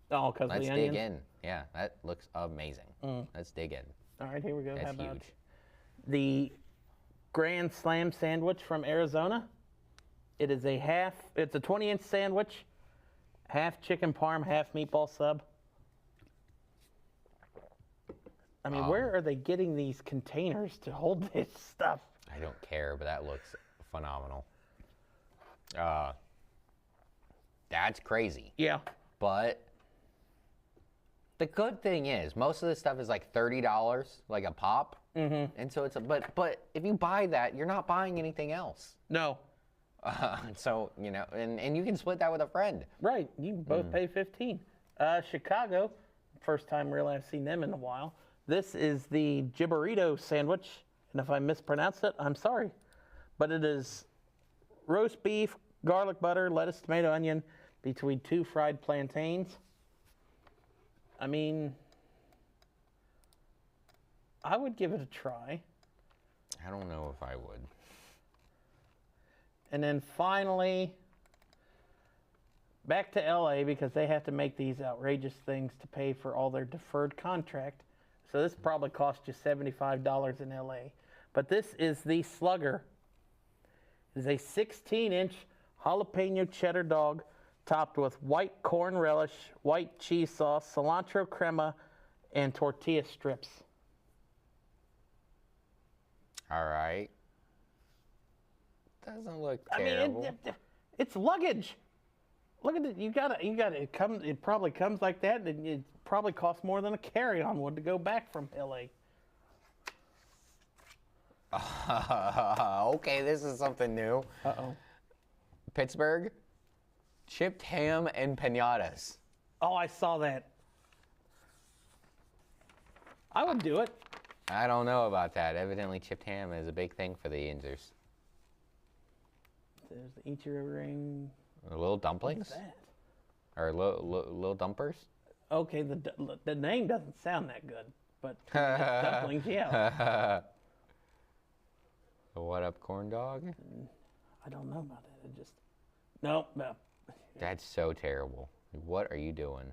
because let's the dig onions? in. Yeah, that looks amazing. Let's dig in. All right, here we go. That's How about huge. the Grand Slam sandwich from Arizona? It is it's a 20-inch sandwich, half chicken parm, half meatball sub. I mean, where are they getting these containers to hold this stuff? I don't care, but that looks phenomenal. That's crazy. Yeah. But the good thing is, most of this stuff is like $30, like a pop. Mm-hmm. And so but if you buy that, you're not buying anything else. No. So, and you can split that with a friend. Right. You both pay $15. Chicago, first time really I've seen them in a while. This is the Gibberito sandwich. And if I mispronounce it, I'm sorry. But it is roast beef, garlic butter, lettuce, tomato, onion, between 2 fried plantains. I mean, I would give it a try. I don't know if I would. And then finally, back to LA because they have to make these outrageous things to pay for all their deferred contract. So this probably cost you $75 in LA. But this is the Slugger. It's a 16-inch jalapeno cheddar dog topped with white corn relish, white cheese sauce, cilantro crema, and tortilla strips. All right. Doesn't look terrible. I mean, it's luggage. Look at it. You got it. It probably comes like that, and it probably costs more than a carry-on would to go back from LA. Okay, this is something new. Uh-oh. Pittsburgh, chipped ham and pinatas. Oh, I saw that. I would do it. I don't know about that. Evidently, chipped ham is a big thing for the Yinzers. There's the Ichiro-ring. Little dumplings? What's that? Or little dumpers? Okay, the name doesn't sound that good, but dumplings, yeah. What up, corn dog? I don't know about that. It just no. That's so terrible. What are you doing?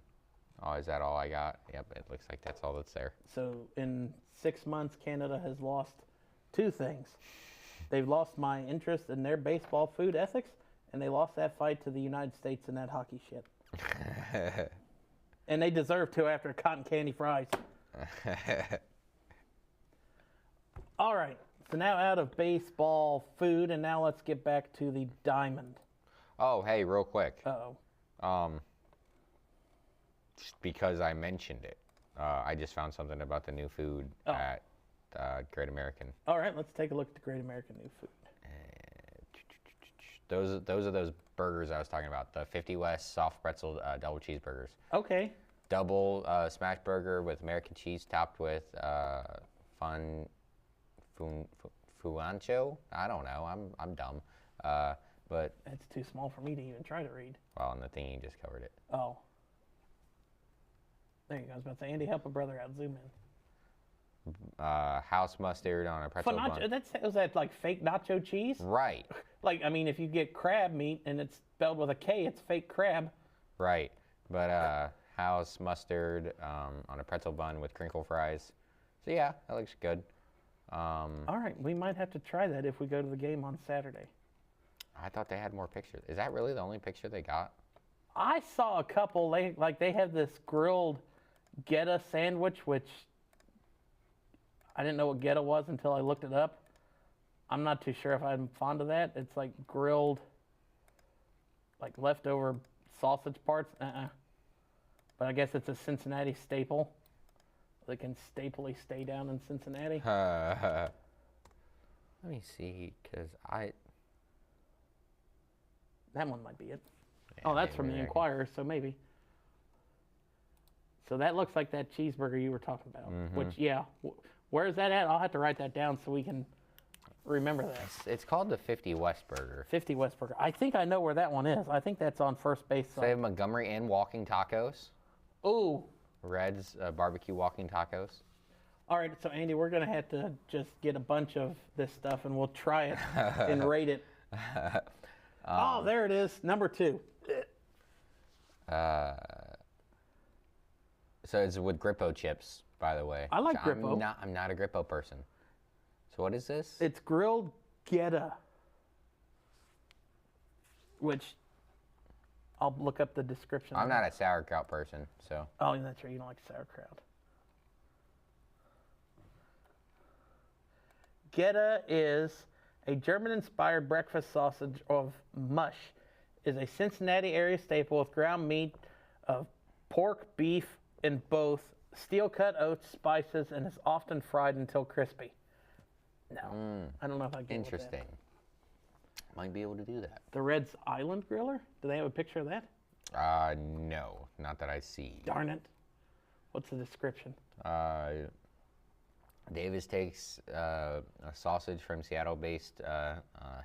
Oh, is that all I got? Yep, it looks like that's all that's there. So in 6 months, Canada has lost two things. They've lost my interest in their baseball food ethics, and they lost that fight to the United States in that hockey shit. And they deserve to after cotton candy fries. All right. So now out of baseball food, and now let's get back to the diamond. Oh, hey, real quick. Uh-oh. Just because I mentioned it, I just found something about the new food at Great American. All right, let's take a look at the Great American new food. Those are those burgers I was talking about. The 50 West soft pretzel double cheeseburgers. Okay. Double smash burger with American cheese topped with fuancho. I don't know. I'm dumb. But It's too small for me to even try to read. well, on the thingy just covered it. Oh. There you go. I was about to say, Andy, help a brother out. Zoom in. House mustard on a pretzel bun. Was that like fake nacho cheese? Right. Like, I mean, if you get crab meat and it's spelled with a K, it's fake crab. Right. But house mustard on a pretzel bun with crinkle fries. So yeah, that looks good. All right, we might have to try that if we go to the game on Saturday. I thought they had more pictures. Is that really the only picture they got? I saw a couple. They have this grilled Geta sandwich, which I didn't know what Geta was until I looked it up. I'm not too sure if I'm fond of that. It's like grilled, like leftover sausage parts. But I guess it's a Cincinnati staple. They can staply stay down in Cincinnati. Let me see, because That one might be it. Yeah, Oh, that's from the maybe I can- Inquirer, so maybe. So that looks like that cheeseburger you were talking about. Which, yeah, where is that at? I'll have to write that down so we can remember that. It's called the 50 West Burger. 50 West Burger. I think I know where that one is. I think that's on first base. So they have Montgomery and walking tacos. Ooh. Reds barbecue walking tacos. All right, so Andy, we're going to have to just get a bunch of this stuff and we'll try it and rate it. Oh, there it is, number 2. So it's with Grippo chips, by the way. I like So Grippo. I'm not a Grippo person. So what is this? It's grilled Geta, which I'll look up the description. I'm not a sauerkraut person, so. Oh, that's right. You don't like sauerkraut. Geta is a German-inspired breakfast sausage of mush. Is a Cincinnati area staple with ground meat of pork, beef, and both steel-cut oats, spices, and is often fried until crispy. No, I don't know if I get Interesting. with that. Might be able to do that. The Reds Island Griller? Do they have a picture of that? No, not that I see. Darn it. What's the description? Davis takes a sausage from Seattle-based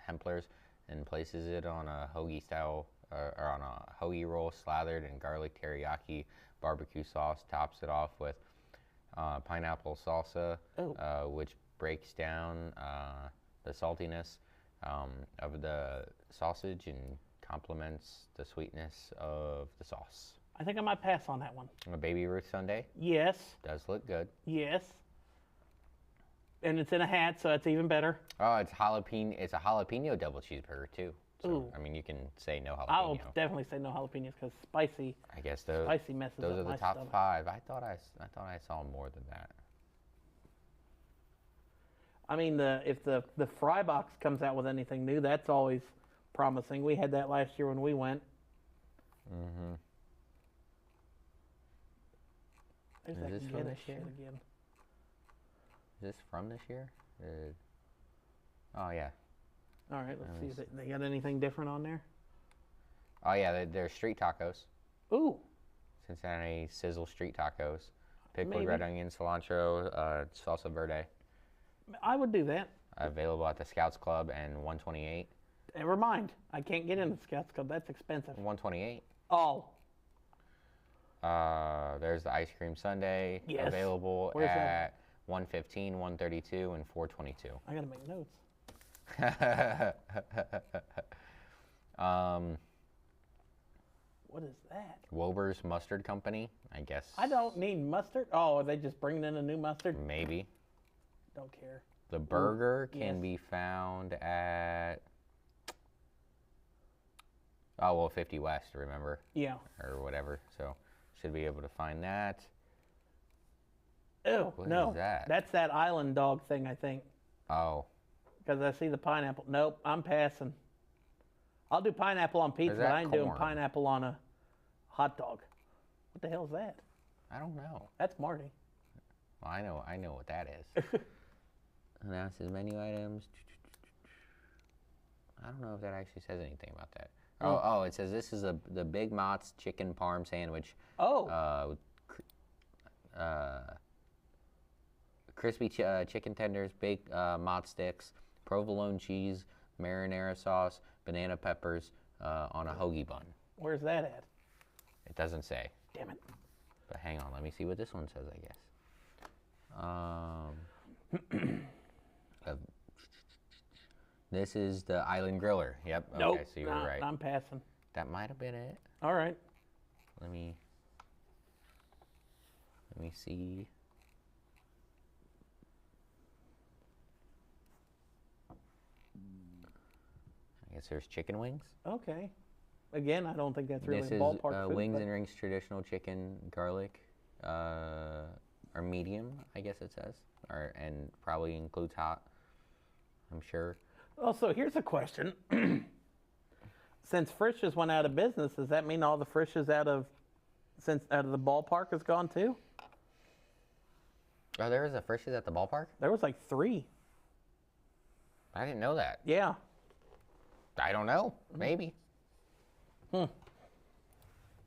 Hempler's and places it on a hoagie style, or on a hoagie roll slathered in garlic teriyaki barbecue sauce. Tops it off with pineapple salsa, which breaks down the saltiness, of the sausage and complements the sweetness of the sauce. I think I might pass on that one. A Baby Ruth sundae Yes. does look good. Yes. And it's in a hat, so it's even better. Oh, it's jalapeno. It's a jalapeno double cheeseburger too. So Ooh. I mean, you can say no jalapeno. I'll definitely say no jalapenos because spicy messes those up are my the top stomach. 5. I thought I saw more than that. I mean, if the fry box comes out with anything new, that's always promising. We had that last year when we went. Mm-hmm. There's Is that this from Guinness this year? shit again. Is this from this year? Oh yeah. All right, let's see. They got anything different on there? Oh yeah, they're street tacos. Ooh. Cincinnati Sizzle street tacos. Pickled Maybe. red onion, cilantro, salsa verde. I would do that. Available at the Scouts Club and 128. Never mind. I can't get into the Scouts Club. That's expensive. 128. Oh. There's the ice cream sundae. Yes. Available Where's that? at 115, 132, and 422. I got to make notes. What is that? Wober's Mustard Company, I guess. I don't need mustard. Oh, are they just bringing in a new mustard? Maybe. Don't care. The burger can yes. be found at 50 West, remember? Yeah. Or whatever. So should be able to find that. Ew, What no. is that? That's that island dog thing, I think. Oh. Because I see the pineapple. Nope, I'm passing. I'll do pineapple on pizza, Is but that I ain't doing corn? pineapple on a hot dog. What the hell is that? I don't know. That's Marty. Well, I know what that is. Announces menu items. I don't know if that actually says anything about that. Oh, it says this is the Big Mott's chicken parm sandwich. Oh. Crispy chicken tenders, big Mott sticks, provolone cheese, marinara sauce, banana peppers on a hoagie bun. Where's that at? It doesn't say. Damn it. But hang on, let me see what this one says, I guess. This is the Island Griller. Yep. Nope. Okay, so you were right. I'm passing. That might have been it. All right. Let me see. I guess there's chicken wings. Okay. Again, I don't think that's really This a is ballpark food, wings but and rings traditional chicken garlic, or medium, I guess it says, and probably includes hot. I'm sure. Also, here's a question. Since Frisch's went out of business, does that mean all the Frisch's out of the ballpark is gone too? Oh, there is a Frisch's at the ballpark? There was like 3. I didn't know that. Yeah. I don't know. Maybe.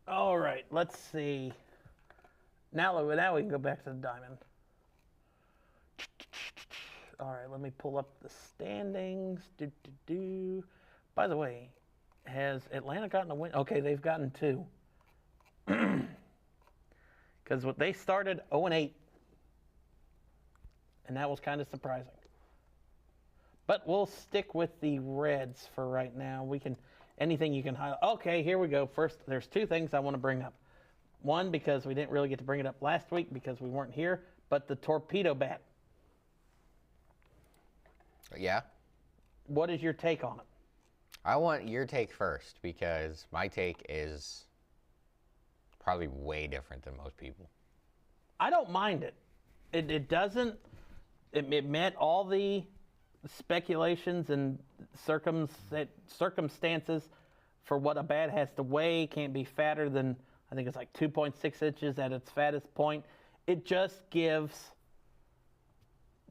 All right. Let's see. Now we can go back to the diamond. All right. Let me pull up the standings. By the way, has Atlanta gotten a win? Okay, they've gotten 2. Because they started 0-8. And that was kind of surprising. But we'll stick with the Reds for right now. Anything you can highlight. Okay, here we go. First, there's 2 things I want to bring up. One, because we didn't really get to bring it up last week because we weren't here, but the torpedo bat. Yeah. What is your take on it? I want your take first because my take is probably way different than most people. I don't mind it. It doesn't. It met all the speculations and circumstances for what a bat has to weigh. Can't be fatter than, I think it's like 2.6 inches at its fattest point. It just gives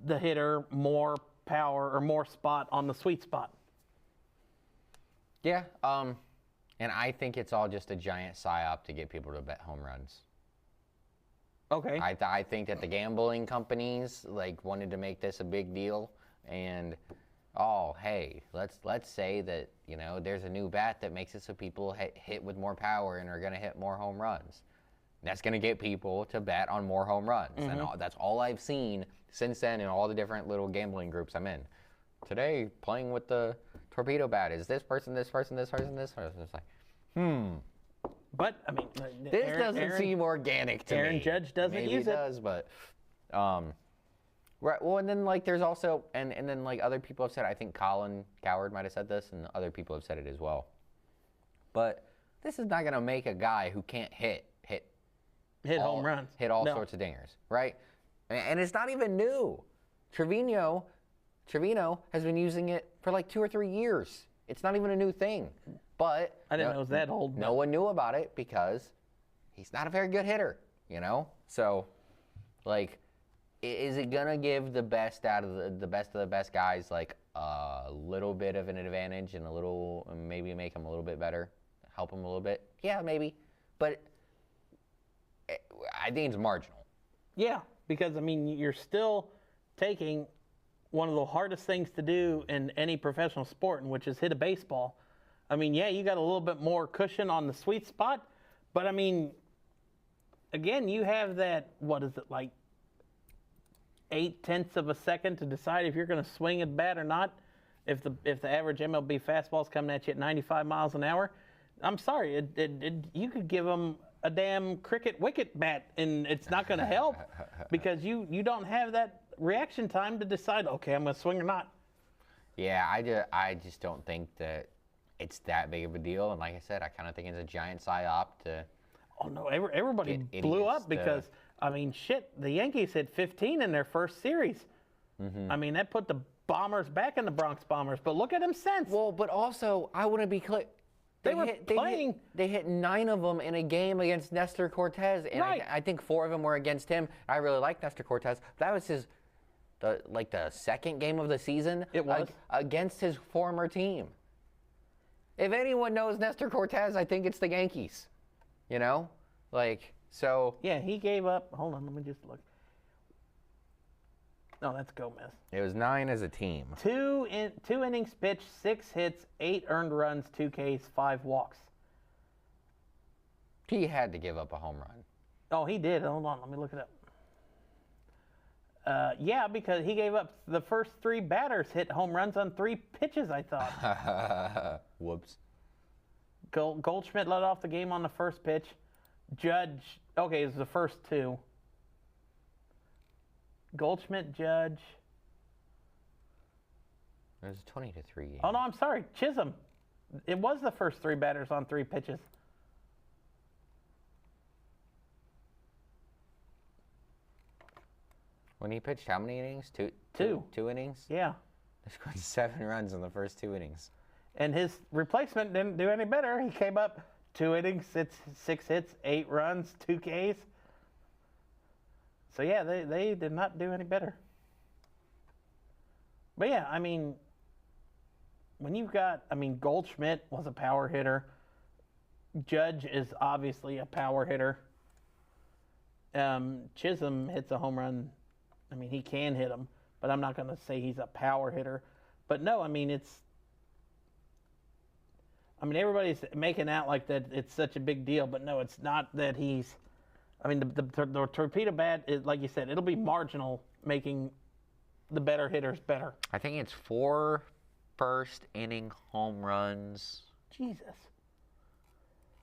the hitter more power or more spot on the sweet spot. Yeah. And I think it's all just a giant psyop to get people to bet home runs. Okay. I think that the gambling companies wanted to make this a big deal, and hey, let's say that there's a new bat that makes it so people hit with more power and are going to hit more home runs. That's going to get people to bet on more home runs, and that's all I've seen since then in all the different little gambling groups I'm in. today playing with the torpedo bat is this person, this person, this person, this person. It's like, But I mean, this doesn't seem organic to me. Aaron Judge doesn't Maybe use it it. does, but right. Well, and then like there's also and then like other people have said. I think Colin Cowherd might have said this, and other people have said it as well. But this is not going to make a guy who can't hit home runs, hit all sorts of dingers, right? And it's not even new. Trevino has been using it for like 2 or 3 years. It's not even a new thing. But I didn't know it was that old. No one knew about it because he's not a very good hitter, you know? So, like, is it going to give the best out of the best guys like a little bit of an advantage and maybe make them a little bit better, help them a little bit? Yeah, maybe. But I think it's marginal. Yeah, because I mean, you're still taking one of the hardest things to do in any professional sport, which is hit a baseball. I mean, yeah, you got a little bit more cushion on the sweet spot, but I mean, again, you have that, what is it, like 0.8 of a second to decide if you're going to swing at bat or not. If the average MLB fastball is coming at you at 95 miles an hour, I'm sorry, you could give them a damn cricket wicket bat, and it's not going to help because you don't have that reaction time to decide, okay, I'm going to swing or not. Yeah, I just don't think that it's that big of a deal. And like I said, I kind of think it's a giant psyop to. Oh no, everybody blew up because I mean, shit, the Yankees hit 15 in their first series. I mean, that put the Bombers back in the Bronx Bombers. But look at them since. Well, but also I want to be clear. They hit 9 of them in a game against Nestor Cortez, and right. I think 4 of them were against him. I really like Nestor Cortez. That was the second game of the season. It was against his former team. If anyone knows Nestor Cortez, I think it's the Yankees. You know, like so. Yeah, he gave up. Hold on, let me just look. No, that's Gomez. It was 9 as a team. 2 innings pitched, 6 hits, 8 earned runs, 2 Ks, 5 walks. He had to give up a home run. Oh, he did. Hold on, let me look it up. Yeah, because he gave up the first 3 batters hit home runs on 3 pitches, I thought. Whoops. Goldschmidt led off the game on the first pitch. Judge, okay, it was the first 2. Goldschmidt, Judge. It was a 20-3 game. Oh, no, I'm sorry. Chisholm. It was the first 3 batters on 3 pitches. When he pitched how many innings? 2? 2 innings? Yeah. They scored 7 runs in the first 2 innings. And his replacement didn't do any better. He came up 2 innings, 6 hits, 8 runs, 2 Ks. So, yeah, they did not do any better. But, yeah, I mean, when you've got, I mean, Goldschmidt was a power hitter. Judge is obviously a power hitter. Chisholm hits a home run. I mean, he can hit them, but I'm not going to say he's a power hitter. But, no, I mean, everybody's making out like that it's such a big deal, but no, it's not that he's. I mean, the torpedo bat is, like you said, it'll be marginal, making the better hitters better. I think it's 4 first inning home runs. Jesus.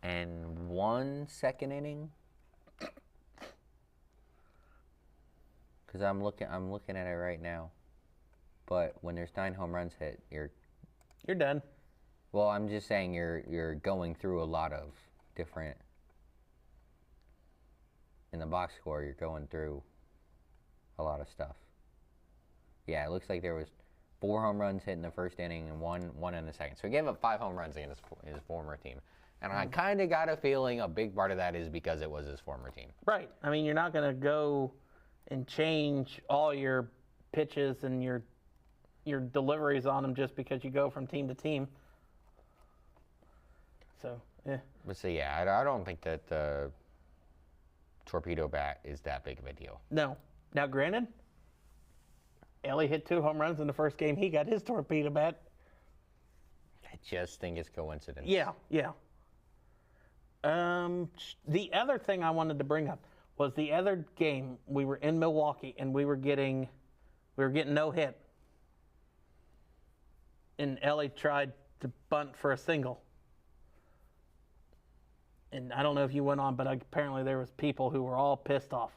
And 1 second inning. Because I'm looking at it right now. But when there's 9 home runs hit, you're done. Well, I'm just saying you're going through a lot of different. In the box score, you're going through a lot of stuff. Yeah, it looks like there was 4 home runs hit in the first inning and one in the second. So he gave up 5 home runs against his former team. And I kind of got a feeling a big part of that is because it was his former team. Right. I mean, you're not going to go and change all your pitches and your deliveries on them just because you go from team to team. So, yeah. But so, yeah, I don't think that the torpedo bat is that big of a deal. No. Now, granted, Ellie hit 2 home runs in the first game. He got his torpedo bat. I just think it's coincidence. Yeah. The other thing I wanted to bring up was the other game. We were in Milwaukee, and we were getting no hit. and Ellie tried to bunt for a single. And I don't know if you went on, but apparently there was people who were all pissed off.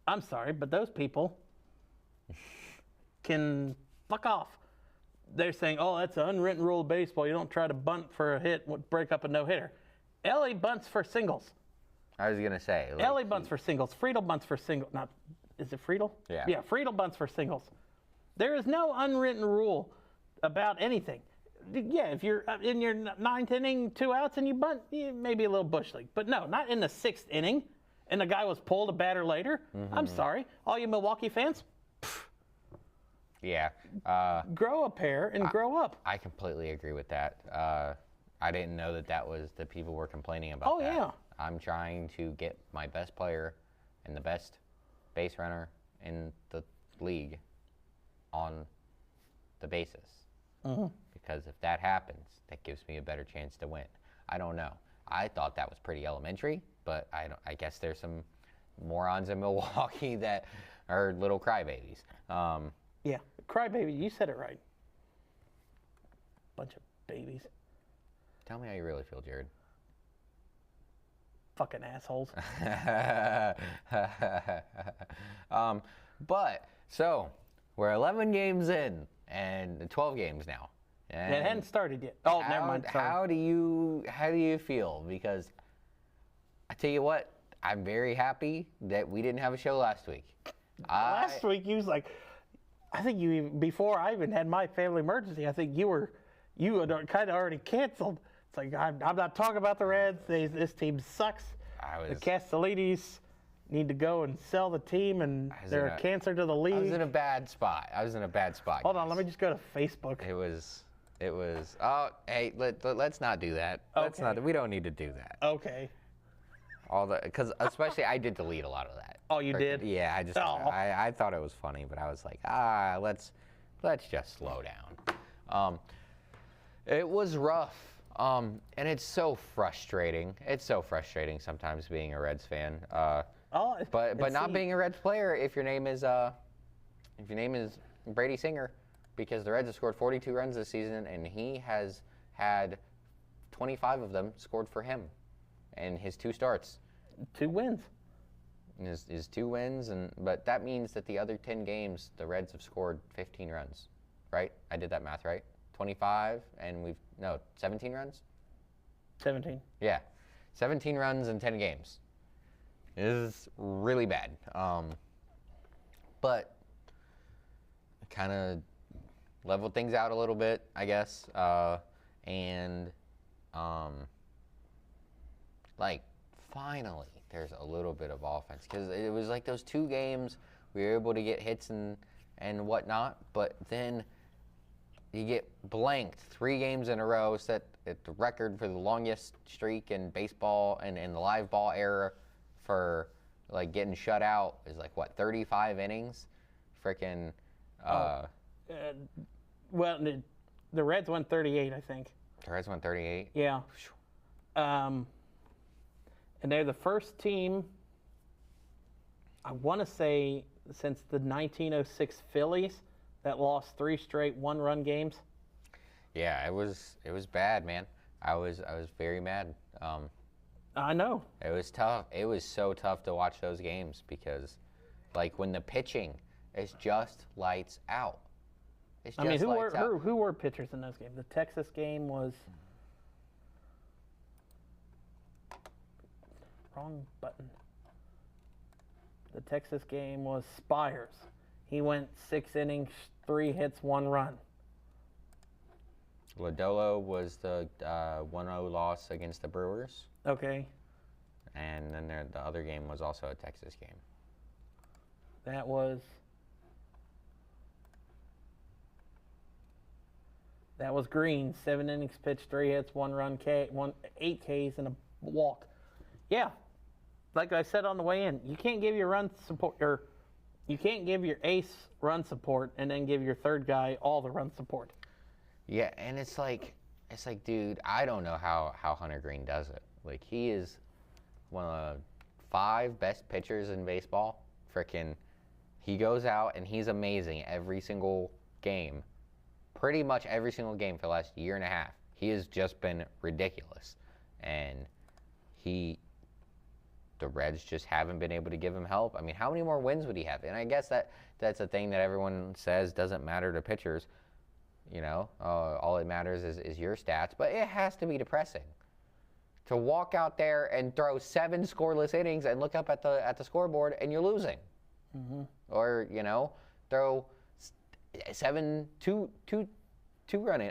I'm sorry, but those people can fuck off. They're saying, oh, that's an unwritten rule of baseball. You don't try to bunt for a hit, break up a no-hitter. Ellie bunts for singles. I was gonna say. Like, Ellie bunts for singles. Friedel bunts for singles. Not, is it Friedel? Yeah. Yeah, Friedel bunts for singles. There is no unwritten rule about anything. Yeah, if you're in your ninth inning, 2 outs, and you bunt, maybe a little bush league. But no, not in the 6th inning, and the guy was pulled a batter later. I'm sorry. All you Milwaukee fans, Yeah. grow a pair and grow up. I completely agree with that. I didn't know that was the people were complaining about Oh, that. yeah. I'm trying to get my best player and the best base runner in the league on the bases. Because if that happens, that gives me a better chance to win. I don't know. I thought that was pretty elementary, but I guess there's some morons in Milwaukee that are little crybabies. Yeah, crybaby, you said it right. Bunch of babies. Tell me how you really feel, Jared. Fucking assholes. But so we're 11 games in and 12 games now. And It hadn't started yet. Oh, never mind. Sorry. How do you feel? Because I tell you what, I'm very happy that we didn't have a show last week. Last week you was like, I think you even, before I even had my family emergency, I think you had kind of already canceled. It's like, I'm not talking about the Reds. This team sucks. The Castellinis need to go and sell the team, and they're a cancer to the league. I was in a bad spot. Hold on, let me just go to Facebook. It was. Oh, hey, let's not do that. Let's Okay. not. We don't need to do that. Okay. Because especially I did delete a lot of that. Oh, you did? Yeah, I thought it was funny, but I was like, let's just slow down. It was rough, and it's so frustrating. It's so frustrating sometimes being a Reds fan. But not being a Reds player if your name is Brady Singer, because the Reds have scored 42 runs this season, and he has had 25 of them scored for him in his 2 starts. 2 wins. His 2 wins, but that means that the other 10 games, the Reds have scored 15 runs, right? I did that math right. 25, and 17 runs? 17. Yeah, 17 runs in 10 games. It is really bad. But kind of leveled things out a little bit, I guess. Finally, there's a little bit of offense. Because it was like those 2 games, we were able to get hits and whatnot, but then you get blanked 3 games in a row, set the record for the longest streak in baseball and in the live ball era for like getting shut out is like what, 35 innings? Freaking. Well, the Reds won 38, I think. The Reds won 38. Yeah. And they're the first team, I want to say, since the 1906 Phillies that lost 3 straight 1-run games. Yeah, it was bad, man. I was very mad. I know. It was tough. It was so tough to watch those games because, like, when the pitching is just lights out. It's just lights out. Who were pitchers in those games? The Texas game was wrong button. The Texas game was Spires. He went 6 innings, 3 hits, 1 run. Lodolo was the 1-0 loss against the Brewers. Okay. And then the other game was also a Texas game. That was Green. 7 innings pitched, 3 hits, 1 run, 8 Ks, and a walk. Yeah, like I said on the way in, you can't give your run support, or you can't give your ace run support and then give your third guy all the run support. Yeah, and it's like, dude, I don't know how Hunter Green does it. Like, he is one of the 5 best pitchers in baseball. Frickin', he goes out and he's amazing every single game. pretty much every single game for the last year and a half. He has just been ridiculous. And the Reds just haven't been able to give him help. I mean, how many more wins would he have? And I guess that's a thing that everyone says doesn't matter to pitchers. All it matters is your stats. But it has to be depressing to walk out there and throw 7 scoreless innings and look up at the scoreboard and you're losing. Mm-hmm. Or, throw 7 two-run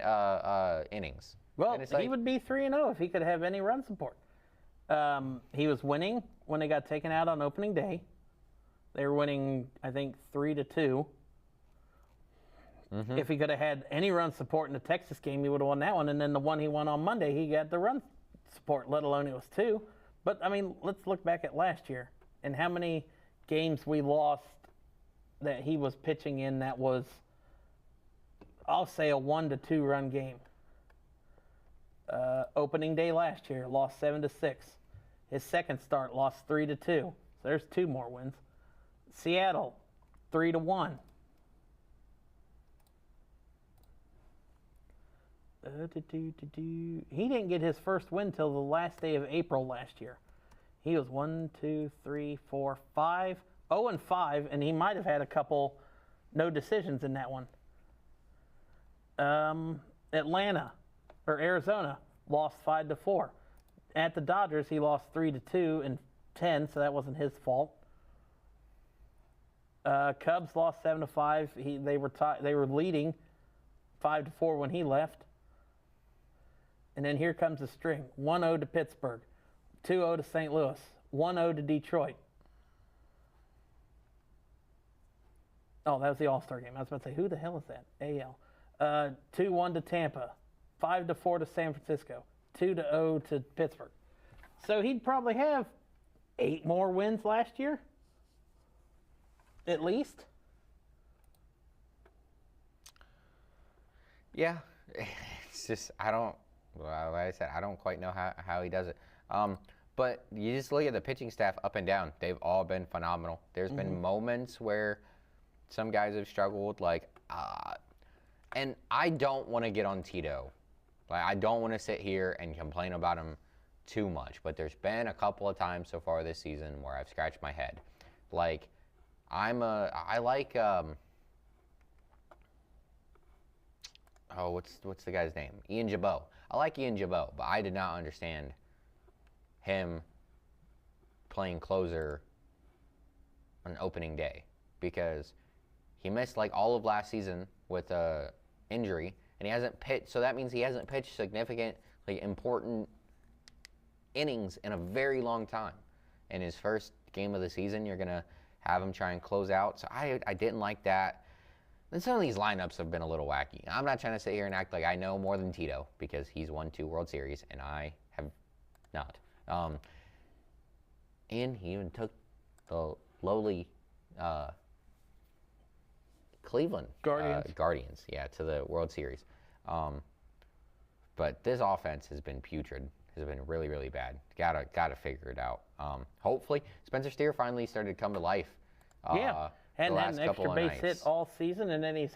innings. Well, he would be 3-0 if he could have any run support. He was winning when they got taken out on opening day. They were winning, I think, 3-2. Mm-hmm. If he could have had any run support in the Texas game, he would have won that one. And then the one he won on Monday, he got the run support, let alone it was 2. But, I mean, let's look back at last year and how many games we lost that he was pitching in that was, I'll say, a 1-2 run game. Opening day last year, lost 7-6. His second start, lost 3-2. So there's 2 more wins. Seattle, 3-1. He didn't get his first win till the last day of April last year. He was 0-5, and he might have had a couple no decisions in that one. Arizona lost 5-4. At the Dodgers, he lost 3-2 and 10, so that wasn't his fault. Cubs lost 7-5. They were leading 5-4 when he left. And then here comes the string: 1-0 to Pittsburgh, 2-0 to St. Louis, 1-0 to Detroit. Oh, that was the All-Star game. I was about to say, who the hell is that? AL. 2-1 to Tampa, 5-4 to San Francisco, 2-0 to Pittsburgh. So he'd probably have 8 more wins last year, at least. Yeah, it's just like I said, I don't quite know how he does it. But you just look at the pitching staff up and down; they've all been phenomenal. There's been moments where some guys have struggled, and I don't want to get on Tito. I don't want to sit here and complain about him too much, but there's been a couple of times so far this season where I've scratched my head. What's the guy's name? Ian Jabot. I like Ian Jabot, but I did not understand him playing closer on opening day because he missed all of last season with a injury, and he hasn't pitched. So that means he hasn't pitched significant, important innings in a very long time. In his first game of the season, you're gonna have him try and close out. So I didn't like that. And some of these lineups have been a little wacky. I'm not trying to sit here and act like I know more than Tito because he's won 2 World Series and I have not. And he even took the lowly Cleveland Guardians, to the World Series. But this offense has been putrid. Has been really, really bad. Gotta figure it out. Hopefully, Spencer Steer finally started to come to life. Hadn't had an extra base hit all season, and then he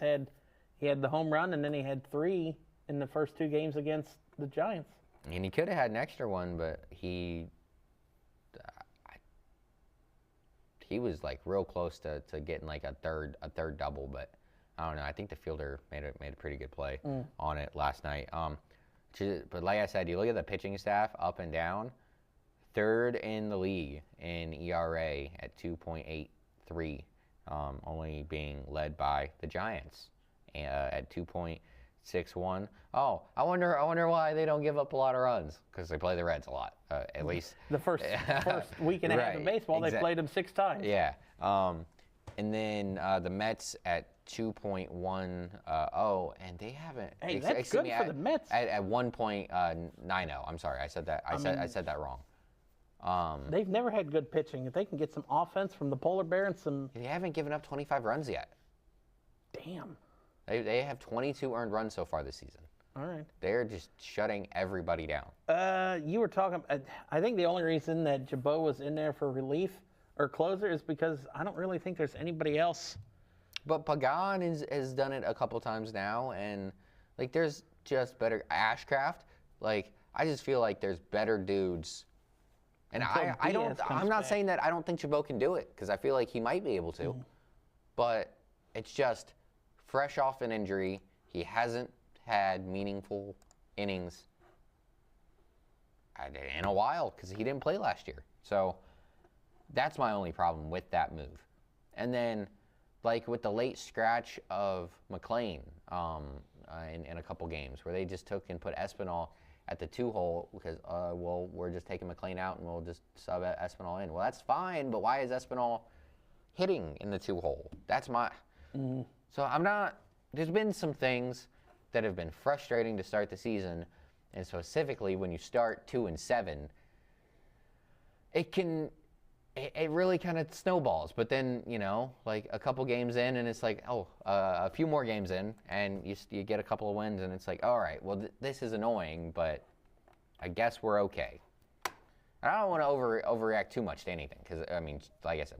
had the home run, and then he had 3 in the first 2 games against the Giants. And he could have had an extra one, but he was real close to getting a third double, but I don't know. I think the fielder made a pretty good play on it last night. But like I said, you look at the pitching staff up and down, 3rd in the league in ERA at 2.83. Only being led by the Giants at 2.61. Oh, I wonder why they don't give up a lot of runs because they play the Reds a lot. At least the first week and a half of baseball, they played them 6 times. Yeah, and then the Mets at 2.10, and they haven't. Hey, that's good for the Mets. At 1.90. I'm sorry, I said that. I said that wrong. They've never had good pitching. If they can get some offense from the Polar Bear and some... They haven't given up 25 runs yet. Damn. They have 22 earned runs so far this season. All right. They're just shutting everybody down. You were talking... I think the only reason that Jabot was in there for relief or closer is because I don't really think there's anybody else But Pagan has done it a couple times now, and like there's just better Ashcraft. Like I just feel like there's better dudes. And I'm not saying that I don't think Chabot can do it, because I feel like he might be able to. But it's just fresh off an injury. He hasn't had meaningful innings in a while because he didn't play last year. So that's my only problem with that move. And then, like with the late scratch of McLean in a couple games, where they just took and put Espinal at the 2-hole because, we're just taking McLean out and we'll just sub Espinal in. Well, that's fine, but why is Espinal hitting in the 2-hole? That's my... So I'm not... There's been some things that have been frustrating to start the season, and specifically when you start 2-7, it really kind of snowballs. But then, like a couple games in, and it's like, a few more games in, and you get a couple of wins, and it's like, all right, well, this is annoying, but I guess we're okay. I don't want to overreact too much to anything, because, I mean, like I said,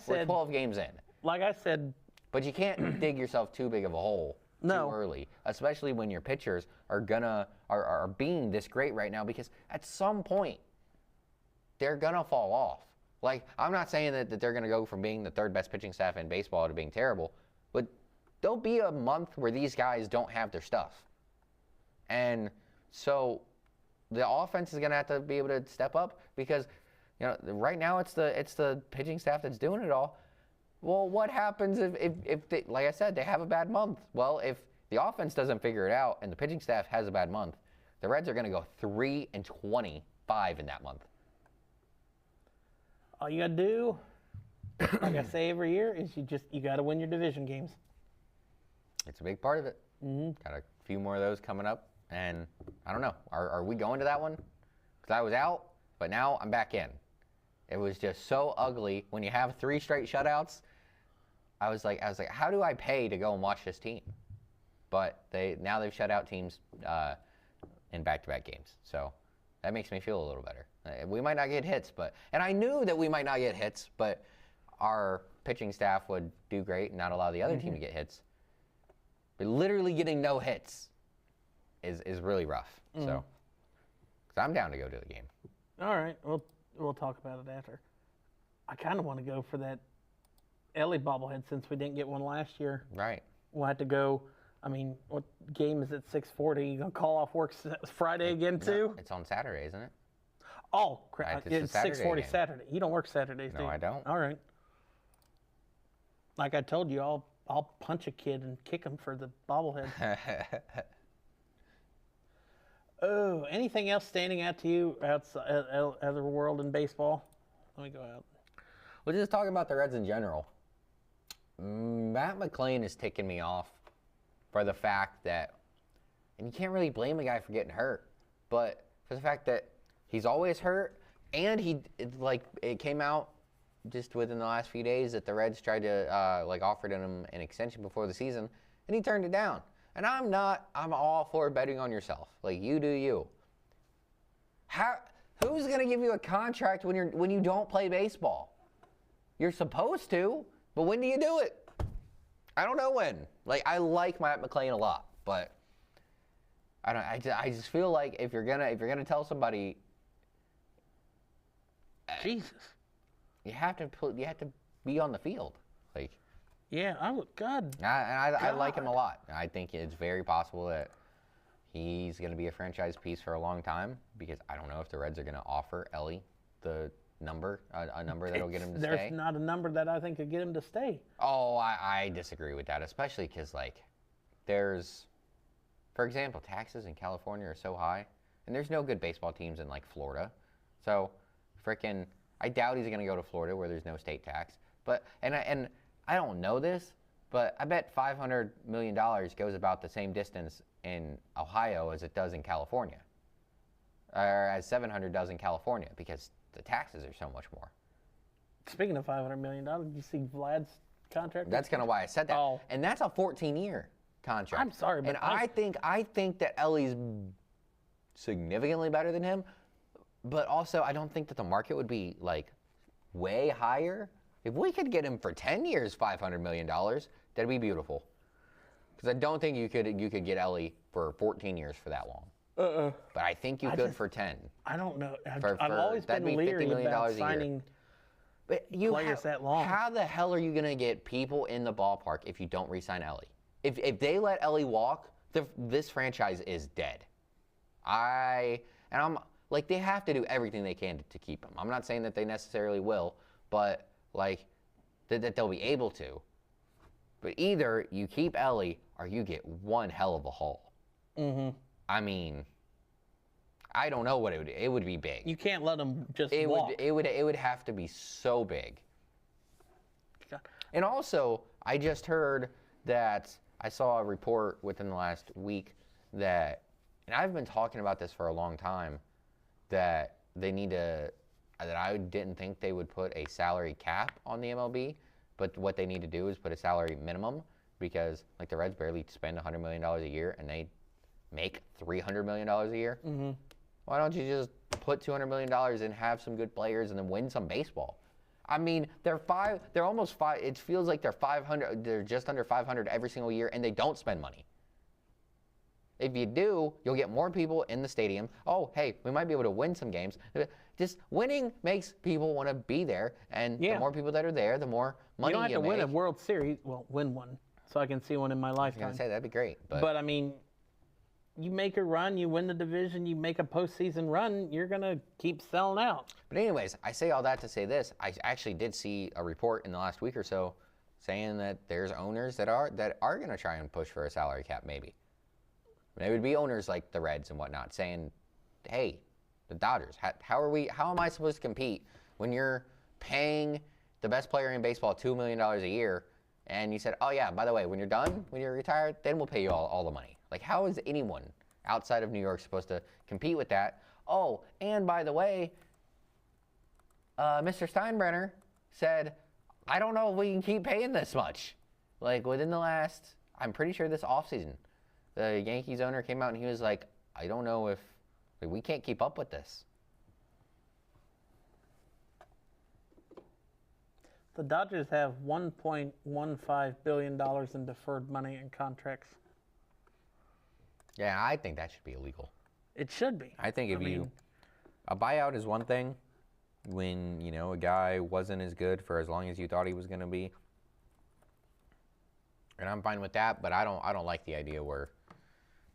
we're 12 games in. Like I said. But you can't dig yourself too big of a hole too early, especially when your pitchers are being this great right now, because at some point, they're going to fall off. Like, I'm not saying that they're going to go from being the third best pitching staff in baseball to being terrible, but there'll be a month where these guys don't have their stuff. And so the offense is going to have to be able to step up, because right now it's the pitching staff that's doing it all. Well, what happens if they, like I said, they have a bad month? Well, if the offense doesn't figure it out and the pitching staff has a bad month, the Reds are going to go 3-25 in that month. All you got to do, like I say every year, is you got to win your division games. It's a big part of it. Got a few more of those coming up, and I don't know. Are we going to that one? Because I was out, but now I'm back in. It was just so ugly when you have 3 straight shutouts. I was like, how do I pay to go and watch this team? But now they've shut out teams in back-to-back games, so that makes me feel a little better. We might not get hits, and I knew that we might not get hits, but our pitching staff would do great and not allow the other team to get hits. But literally getting no hits is really rough. So, 'cause I'm down to go to the game. All right, we'll talk about it after. I kind of want to go for that Ellie bobblehead since we didn't get one last year. Right. We'll have to go. I mean, what game is at 6:40? You gonna call off work Friday again too? No, it's on Saturday, isn't it? Oh, crap! It's 6:40 Saturday. You don't work Saturdays, do you? No, I don't. All right. Like I told you, I'll punch a kid and kick him for the bobblehead. Oh, anything else standing out to you outside of the world in baseball? Let me go out. We'll just talk about the Reds in general. Matt McLean is ticking me off for the fact that, and you can't really blame a guy for getting hurt, but for the fact that he's always hurt, and it came out just within the last few days that the Reds tried to offered him an extension before the season, and he turned it down. And I'm all for betting on yourself. Like, you do you. Who's going to give you a contract when you don't play baseball? You're supposed to, but when do you do it? I don't know when. Like, I like Matt McLean a lot, but I just feel like if you're gonna tell somebody, Jesus, you have to be on the field. Like, yeah, I would. God, I like him a lot. I think it's very possible that he's going to be a franchise piece for a long time, because I don't know if the Reds are going to offer Ellie the number, a number that'll get him to stay. There's not a number that I think could get him to stay. Oh, I disagree with that, especially because, like, there's, for example, taxes in California are so high, and there's no good baseball teams in, like, Florida. So, I doubt he's going to go to Florida where there's no state tax. But, and I don't know this, but I bet $500 million goes about the same distance in Ohio as it does in California, or as 700 does in California, because the taxes are so much more. Speaking of $500 million, did you see Vlad's contract? That's kind of why I said that. Oh. And that's a 14-year contract. I'm sorry, but I think that Ellie's significantly better than him, but also I don't think that the market would be, like, way higher. If we could get him for 10 years, $500 million, That'd be beautiful. Because I don't think you could get Ellie for 14 years for that long. But I think you could for 10. I don't know. For I've always that'd been be $50 leery million about a year. signing But players that long. How the hell are you going to get people in the ballpark if you don't re-sign Ellie? If they let Ellie walk, this franchise is dead. I'm like, they have to do everything they can to keep him. I'm not saying that they necessarily will, but like that they'll be able to. But either you keep Ellie or you get one hell of a haul. Mm-hmm. I mean, I don't know what it would be big. You can't let them just walk. It would have to be so big. God. And also, I just heard that I saw a report within the last week that, and I've been talking about this for a long time, that they need to, that I didn't think they would put a salary cap on the MLB, but what they need to do is put a salary minimum, because like the Reds barely spend $100 million a year and they make $300 million a year. Mm-hmm. Why don't you just put $200 million and have some good players and then win some baseball? I mean, they're almost five. It feels like they're 500. They're just under 500 every single year, and they don't spend money. If you do, you'll get more people in the stadium. Oh, hey, we might be able to win some games. Just winning makes people want to be there, and the more people that are there, the more money you make. You don't have to win a World Series. Well, win one, so I can see one in my lifetime. I was gonna say that'd be great, but I mean, you make a run, you win the division, you make a postseason run, you're going to keep selling out. But anyways, I say all that to say this. I actually did see a report in the last week or so saying that there's owners that are going to try and push for a salary cap maybe. It would be owners like the Reds and whatnot saying, hey, the Dodgers, how am I supposed to compete when you're paying the best player in baseball $2 million a year and you said, oh yeah, by the way, when you're done, when you're retired, then we'll pay you all the money. Like, how is anyone outside of New York supposed to compete with that? Oh, and by the way, Mr. Steinbrenner said, I don't know if we can keep paying this much. Like, within the last, I'm pretty sure this offseason, the Yankees owner came out and he was like, I don't know if, like, we can't keep up with this. The Dodgers have $1.15 billion in deferred money and contracts. Yeah, I think that should be illegal. It should be. I think a buyout is one thing when, a guy wasn't as good for as long as you thought he was going to be. And I'm fine with that, but I don't like the idea where,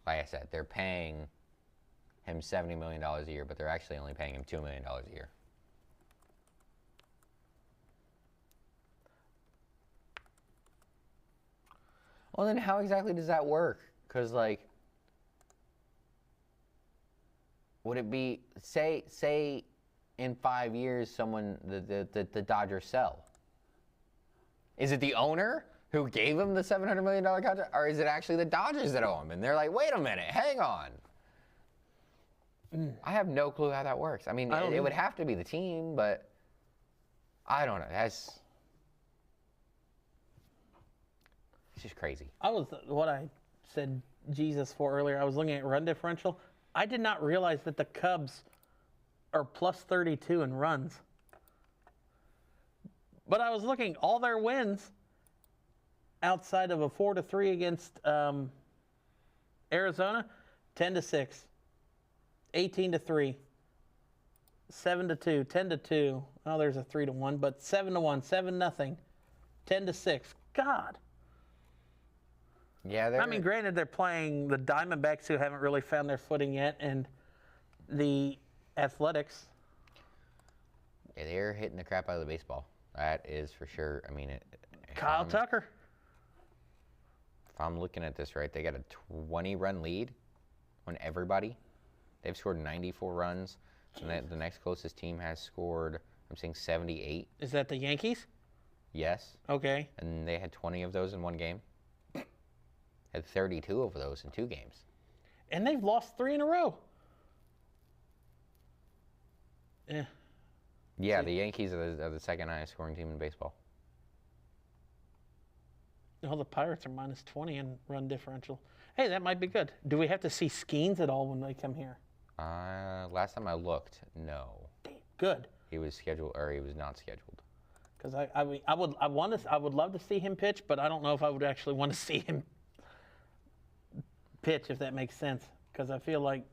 like I said, they're paying him $70 million a year, but they're actually only paying him $2 million a year. Well, then how exactly does that work? Because, like, would it be, say in 5 years the Dodgers sell? Is it the owner who gave him the $700 million contract, or is it actually the Dodgers that owe him? And they're like, wait a minute, hang on. I have no clue how that works. I mean, it would have to be the team, but I don't know. It's just crazy. What I said Jesus for earlier, I was looking at run differential. I did not realize that the Cubs are plus 32 in runs. But I was looking, all their wins outside of a 4-3 against Arizona, 10-6, 18-3, 7-2, 10-2. Oh, there's a 3-1, but 7-1, 7-0, 10-6. God. Yeah, I mean, granted, they're playing the Diamondbacks, who haven't really found their footing yet, and the Athletics. Yeah, they're hitting the crap out of the baseball. That is for sure. I mean, Kyle Tucker. If I'm looking at this right, they got a 20-run lead on everybody. They've scored 94 runs. And the next closest team has scored, I'm saying 78. Is that the Yankees? Yes. Okay. And they had 20 of those in one game. Had 32 of those in 2 games. And they've lost 3 in a row. Yeah, the Yankees are the second highest scoring team in baseball. Oh, the Pirates are minus 20 in run differential. Hey, that might be good. Do we have to see Skeens at all when they come here? Last time I looked, no. Good. He was scheduled, or he was not scheduled. Because I would love to see him pitch, but I don't know if I would actually want to see him pitch, if that makes sense. Because I feel like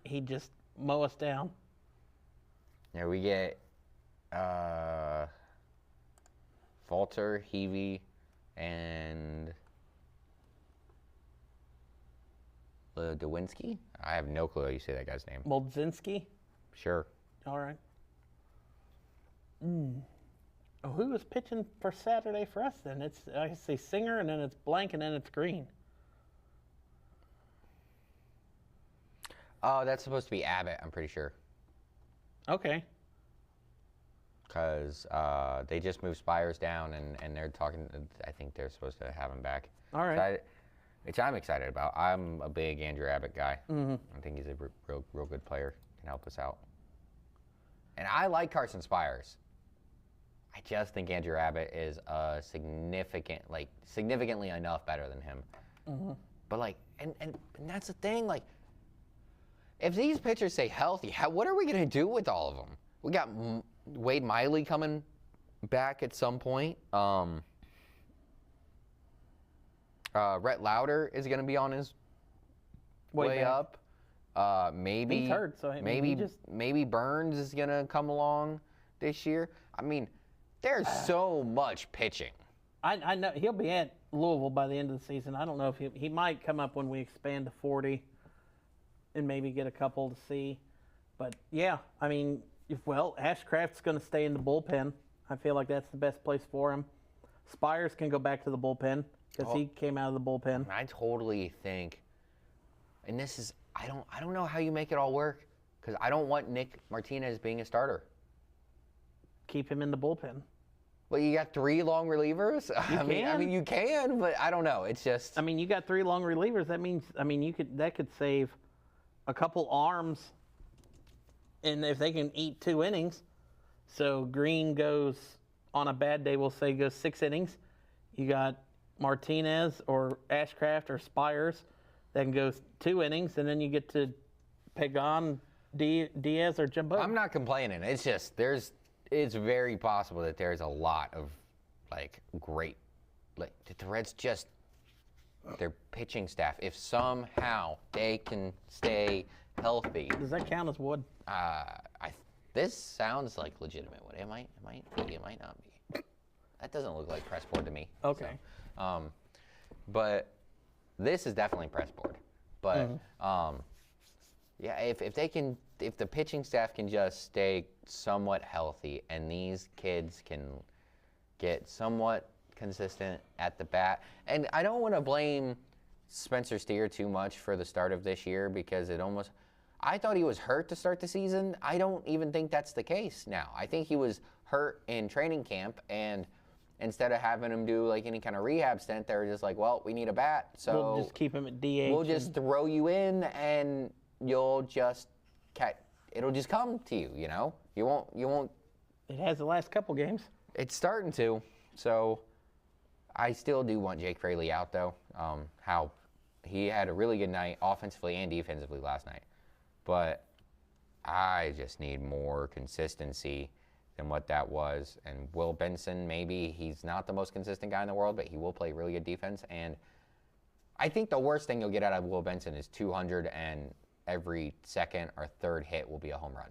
he'd just mow us down. Yeah, we get Falter, Heavey, and Lewinsky? I have no clue how you say that guy's name. Moldzinski? Sure. All right. Oh, who was pitching for Saturday for us then? It's, I say Singer, and then it's blank, and then it's Green. Oh, that's supposed to be Abbott, I'm pretty sure. Okay. Because they just moved Spires down, and they're talking, I think they're supposed to have him back. All right. Which I'm excited about. I'm a big Andrew Abbott guy. Mm-hmm. I think he's a real good player. Can help us out. And I like Carson Spires. I just think Andrew Abbott is significantly enough better than him. Mm-hmm. But and that's the thing. If these pitchers stay healthy, what are we gonna do with all of them? We got Wade Miley coming back at some point. Rhett Lauder is gonna be on his way up. Maybe he's hurt, so maybe Burns is gonna come along this year. I mean, there's so much pitching. I know he'll be at Louisville by the end of the season. I don't know if he might come up when we expand to 40 and maybe get a couple to see. But yeah, I mean, Ashcraft's going to stay in the bullpen. I feel like that's the best place for him. Spires can go back to the bullpen because he came out of the bullpen. I totally think, and this is, I don't know how you make it all work, because I don't want Nick Martinez being a starter. Keep him in the bullpen. Well, you got 3 long relievers. I mean, you can, but I don't know. It's just. I mean, you got 3 long relievers. That means, that could save a couple arms, and if they can eat 2 innings, so Green goes on a bad day, we'll say goes 6 innings. You got Martinez or Ashcraft or Spires that can go 2 innings, and then you get to Pagan, Diaz, or Jimbo. I'm not complaining. It's just it's very possible that there's a lot of great, the Reds just, their pitching staff, if somehow they can stay healthy. Does that count as wood? This sounds like legitimate wood. It might be. It might not be. That doesn't look like press board to me. Okay. So, but this is definitely press board. But yeah, if the pitching staff can just stay somewhat healthy and these kids can get somewhat consistent at the bat, and I don't want to blame Spencer Steer too much for the start of this year, because I thought he was hurt to start the season. I don't even think that's the case now. I think he was hurt in training camp, and instead of having him do any kind of rehab stint, they were just like, well, we need a bat, so we'll just keep him at DH. We'll just throw you in, and you'll just it'll just come to you. You won't. It has the last couple games. It's starting to. So I still do want Jake Fraley out, though. How he had a really good night offensively and defensively last night. But I just need more consistency than what that was. And Will Benson, maybe he's not the most consistent guy in the world, but he will play really good defense. And I think the worst thing you'll get out of Will Benson is 200, and every second or third hit will be a home run.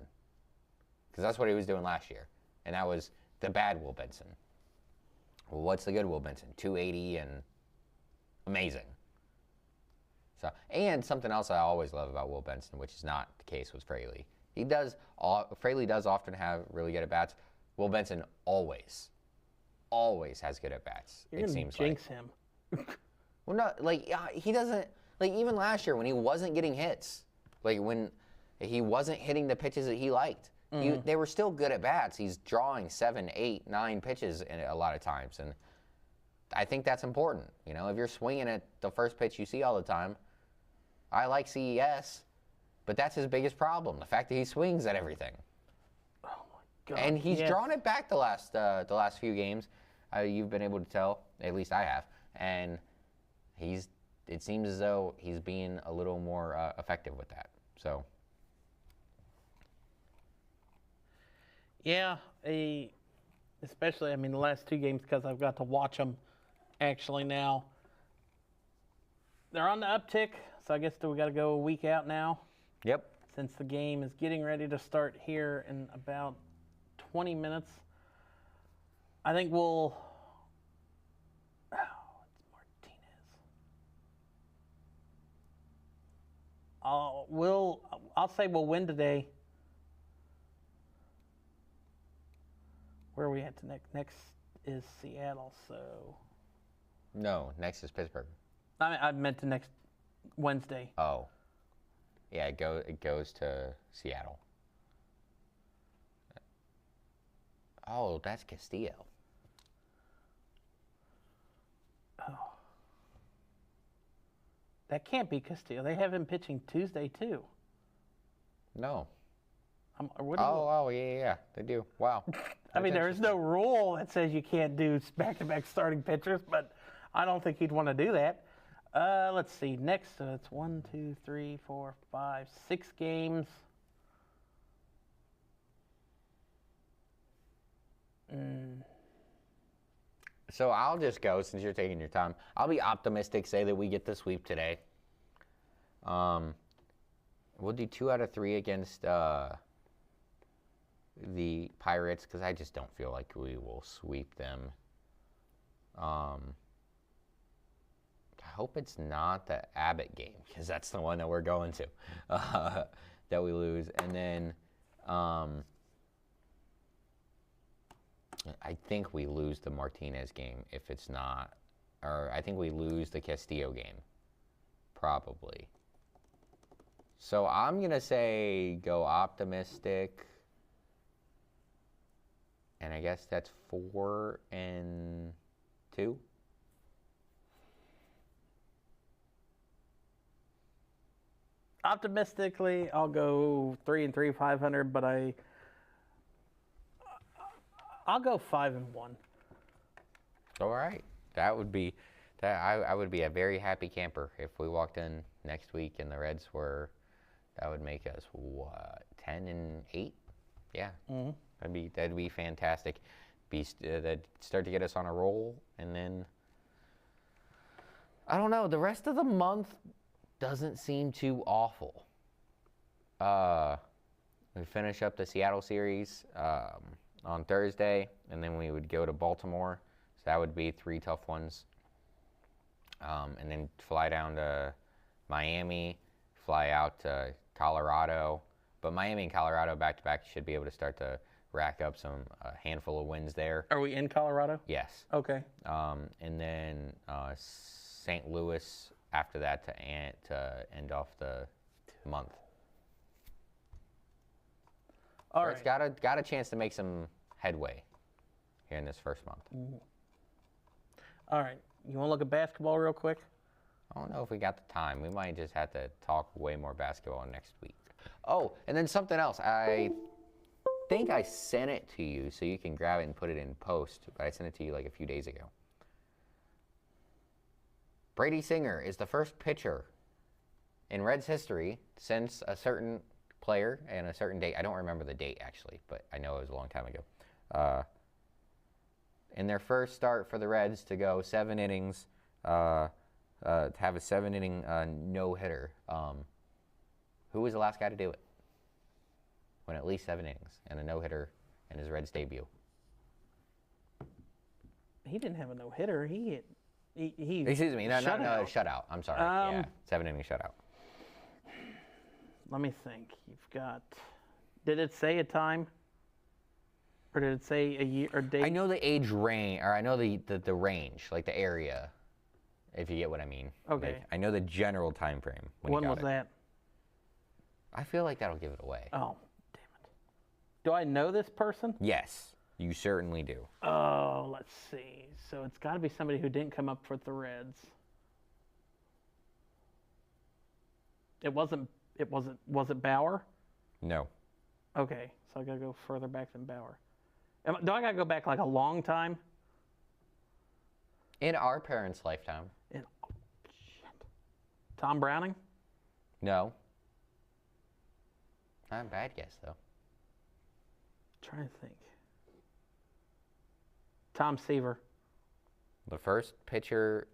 Because that's what he was doing last year. And that was the bad Will Benson. Well, what's the good Will Benson? 280 and amazing. So, and something else I always love about Will Benson, which is not the case with Fraley. Fraley does often have really good at-bats. Will Benson always has good at-bats, it seems like. Jinx him. Well, no, he doesn't, even last year when he wasn't getting hits, when he wasn't hitting the pitches that he liked, they were still good at bats. He's drawing 7, 8, 9 pitches in a lot of times, and I think that's important. If you're swinging at the first pitch you see all the time, I like CES, but that's his biggest problem, the fact that he swings at everything. Oh my God! And he's drawn it back the last few games. You've been able to tell, at least I have, and it seems as though he's being a little more effective with that. So. Yeah, they especially, I mean, the last 2 games because I've got to watch them actually now. They're on the uptick, so I guess we got to go a week out now. Yep. Since the game is getting ready to start here in about 20 minutes. I think we'll... Oh, it's Martinez. I'll say we'll win today. Where are we at next? Next is Seattle, so... No, next is Pittsburgh. I meant to next Wednesday. Oh. Yeah, it goes to Seattle. Oh, that's Castillo. Oh. That can't be Castillo. They have him pitching Tuesday, too. No. Yeah. They do. Wow. I mean, there is no rule that says you can't do back-to-back starting pitchers, but I don't think he'd want to do that. Let's see. Next, it's 1, 2, 3, 4, 5, 6 games. So I'll just go since you're taking your time. I'll be optimistic, say that we get the sweep today. We'll do 2 out of 3 against the Pirates because I just don't feel like we will sweep them. I hope it's not the Abbott game because that's the one that we're going to that we lose. And then I think we lose the Martinez game if it's not, or I think we lose the Castillo game, probably. So I'm going to say go optimistic, and I guess that's 4-2. Optimistically, I'll go 3-3, 500, but I'll go 5-1. All right, that would be that. I would be a very happy camper if we walked in next week and the Reds were. That would make us what 10-8. Yeah, that'd be fantastic. That'd start to get us on a roll, and then I don't know. The rest of the month doesn't seem too awful. We finish up the Seattle series on Thursday, and then we would go to Baltimore. So that would be 3 tough ones. And then fly down to Miami, fly out to Colorado. But Miami and Colorado back-to-back should be able to start to rack up a handful of wins there. Are we in Colorado? Yes. Okay. And then St. Louis after that to end off the month. All right. right. Got a chance to make some headway here in this first month. All right. You want to look at basketball real quick? I don't know if we got the time. We might just have to talk way more basketball next week. Oh, and then something else. I think I sent it to you so you can grab it and put it in post, but I sent it to you like a few days ago. Brady Singer is the first pitcher in Reds history since a certain player and a certain date. I don't remember the date, actually, but I know it was a long time ago. In their first start for the Reds to go 7 innings, to have a 7-inning no-hitter. Who was the last guy to do it? Went at least 7 innings and a no-hitter in his Reds debut. He didn't have a no-hitter. He Excuse me, no, shutout. I'm sorry. Yeah, 7-inning shutout. Let me think. You've got. Did it say a time? Or did it say a year or date? I know the age range, or I know the range, like the area, if you get what I mean. Okay. Like, I know the general time frame. When was that? I feel like that'll give it away. Oh, damn it. Do I know this person? Yes, you certainly do. Oh, let's see. So it's got to be somebody who didn't come up for the Reds. Was it Bauer? No. Okay, so I got to go further back than Bauer. Do I got to go back like a long time? In our parents' lifetime. Shit. Tom Browning? No. Not a bad guess, though. Trying to think. Tom Seaver. The first pitcher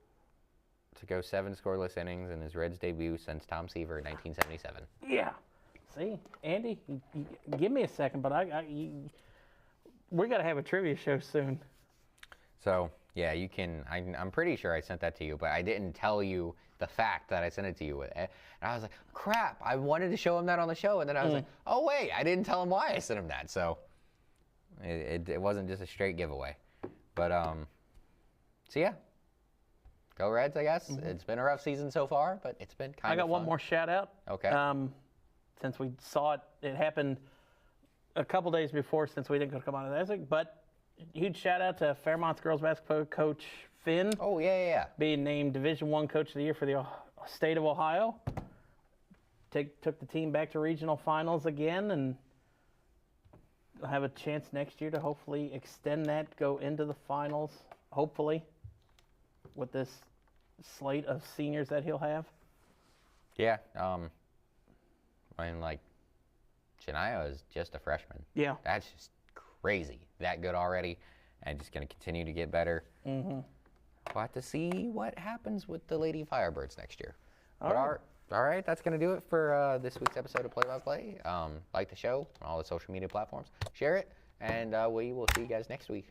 to go 7 scoreless innings in his Reds debut since Tom Seaver in 1977. Yeah. See, Andy, give me a second, but we got to have a trivia show soon. So, yeah, you can. I'm pretty sure I sent that to you, but I didn't tell you the fact that I sent it to you. And I was like, crap, I wanted to show him that on the show. And then I was like, oh, wait, I didn't tell him why I sent him that. So it wasn't just a straight giveaway. But, so yeah. Go Reds, I guess. It's been a rough season so far, but it's been kind of fun. I got one more shout out. Okay. Since we saw it, it happened a couple days before since we didn't come out of that. But huge shout out to Fairmont's girls basketball coach Finn. Oh, yeah. Being named Division I Coach of the Year for the state of Ohio. Took the team back to regional finals again, and have a chance next year to hopefully extend that, go into the finals, hopefully, with this slate of seniors that he'll have. Yeah. I mean, like, Shania is just a freshman. Yeah. That's just crazy. That good already, and just going to continue to get better. We'll have to see what happens with the Lady Firebirds next year. All right, that's going to do it for this week's episode of Play by Play. Like the show on all the social media platforms. Share it, and we will see you guys next week.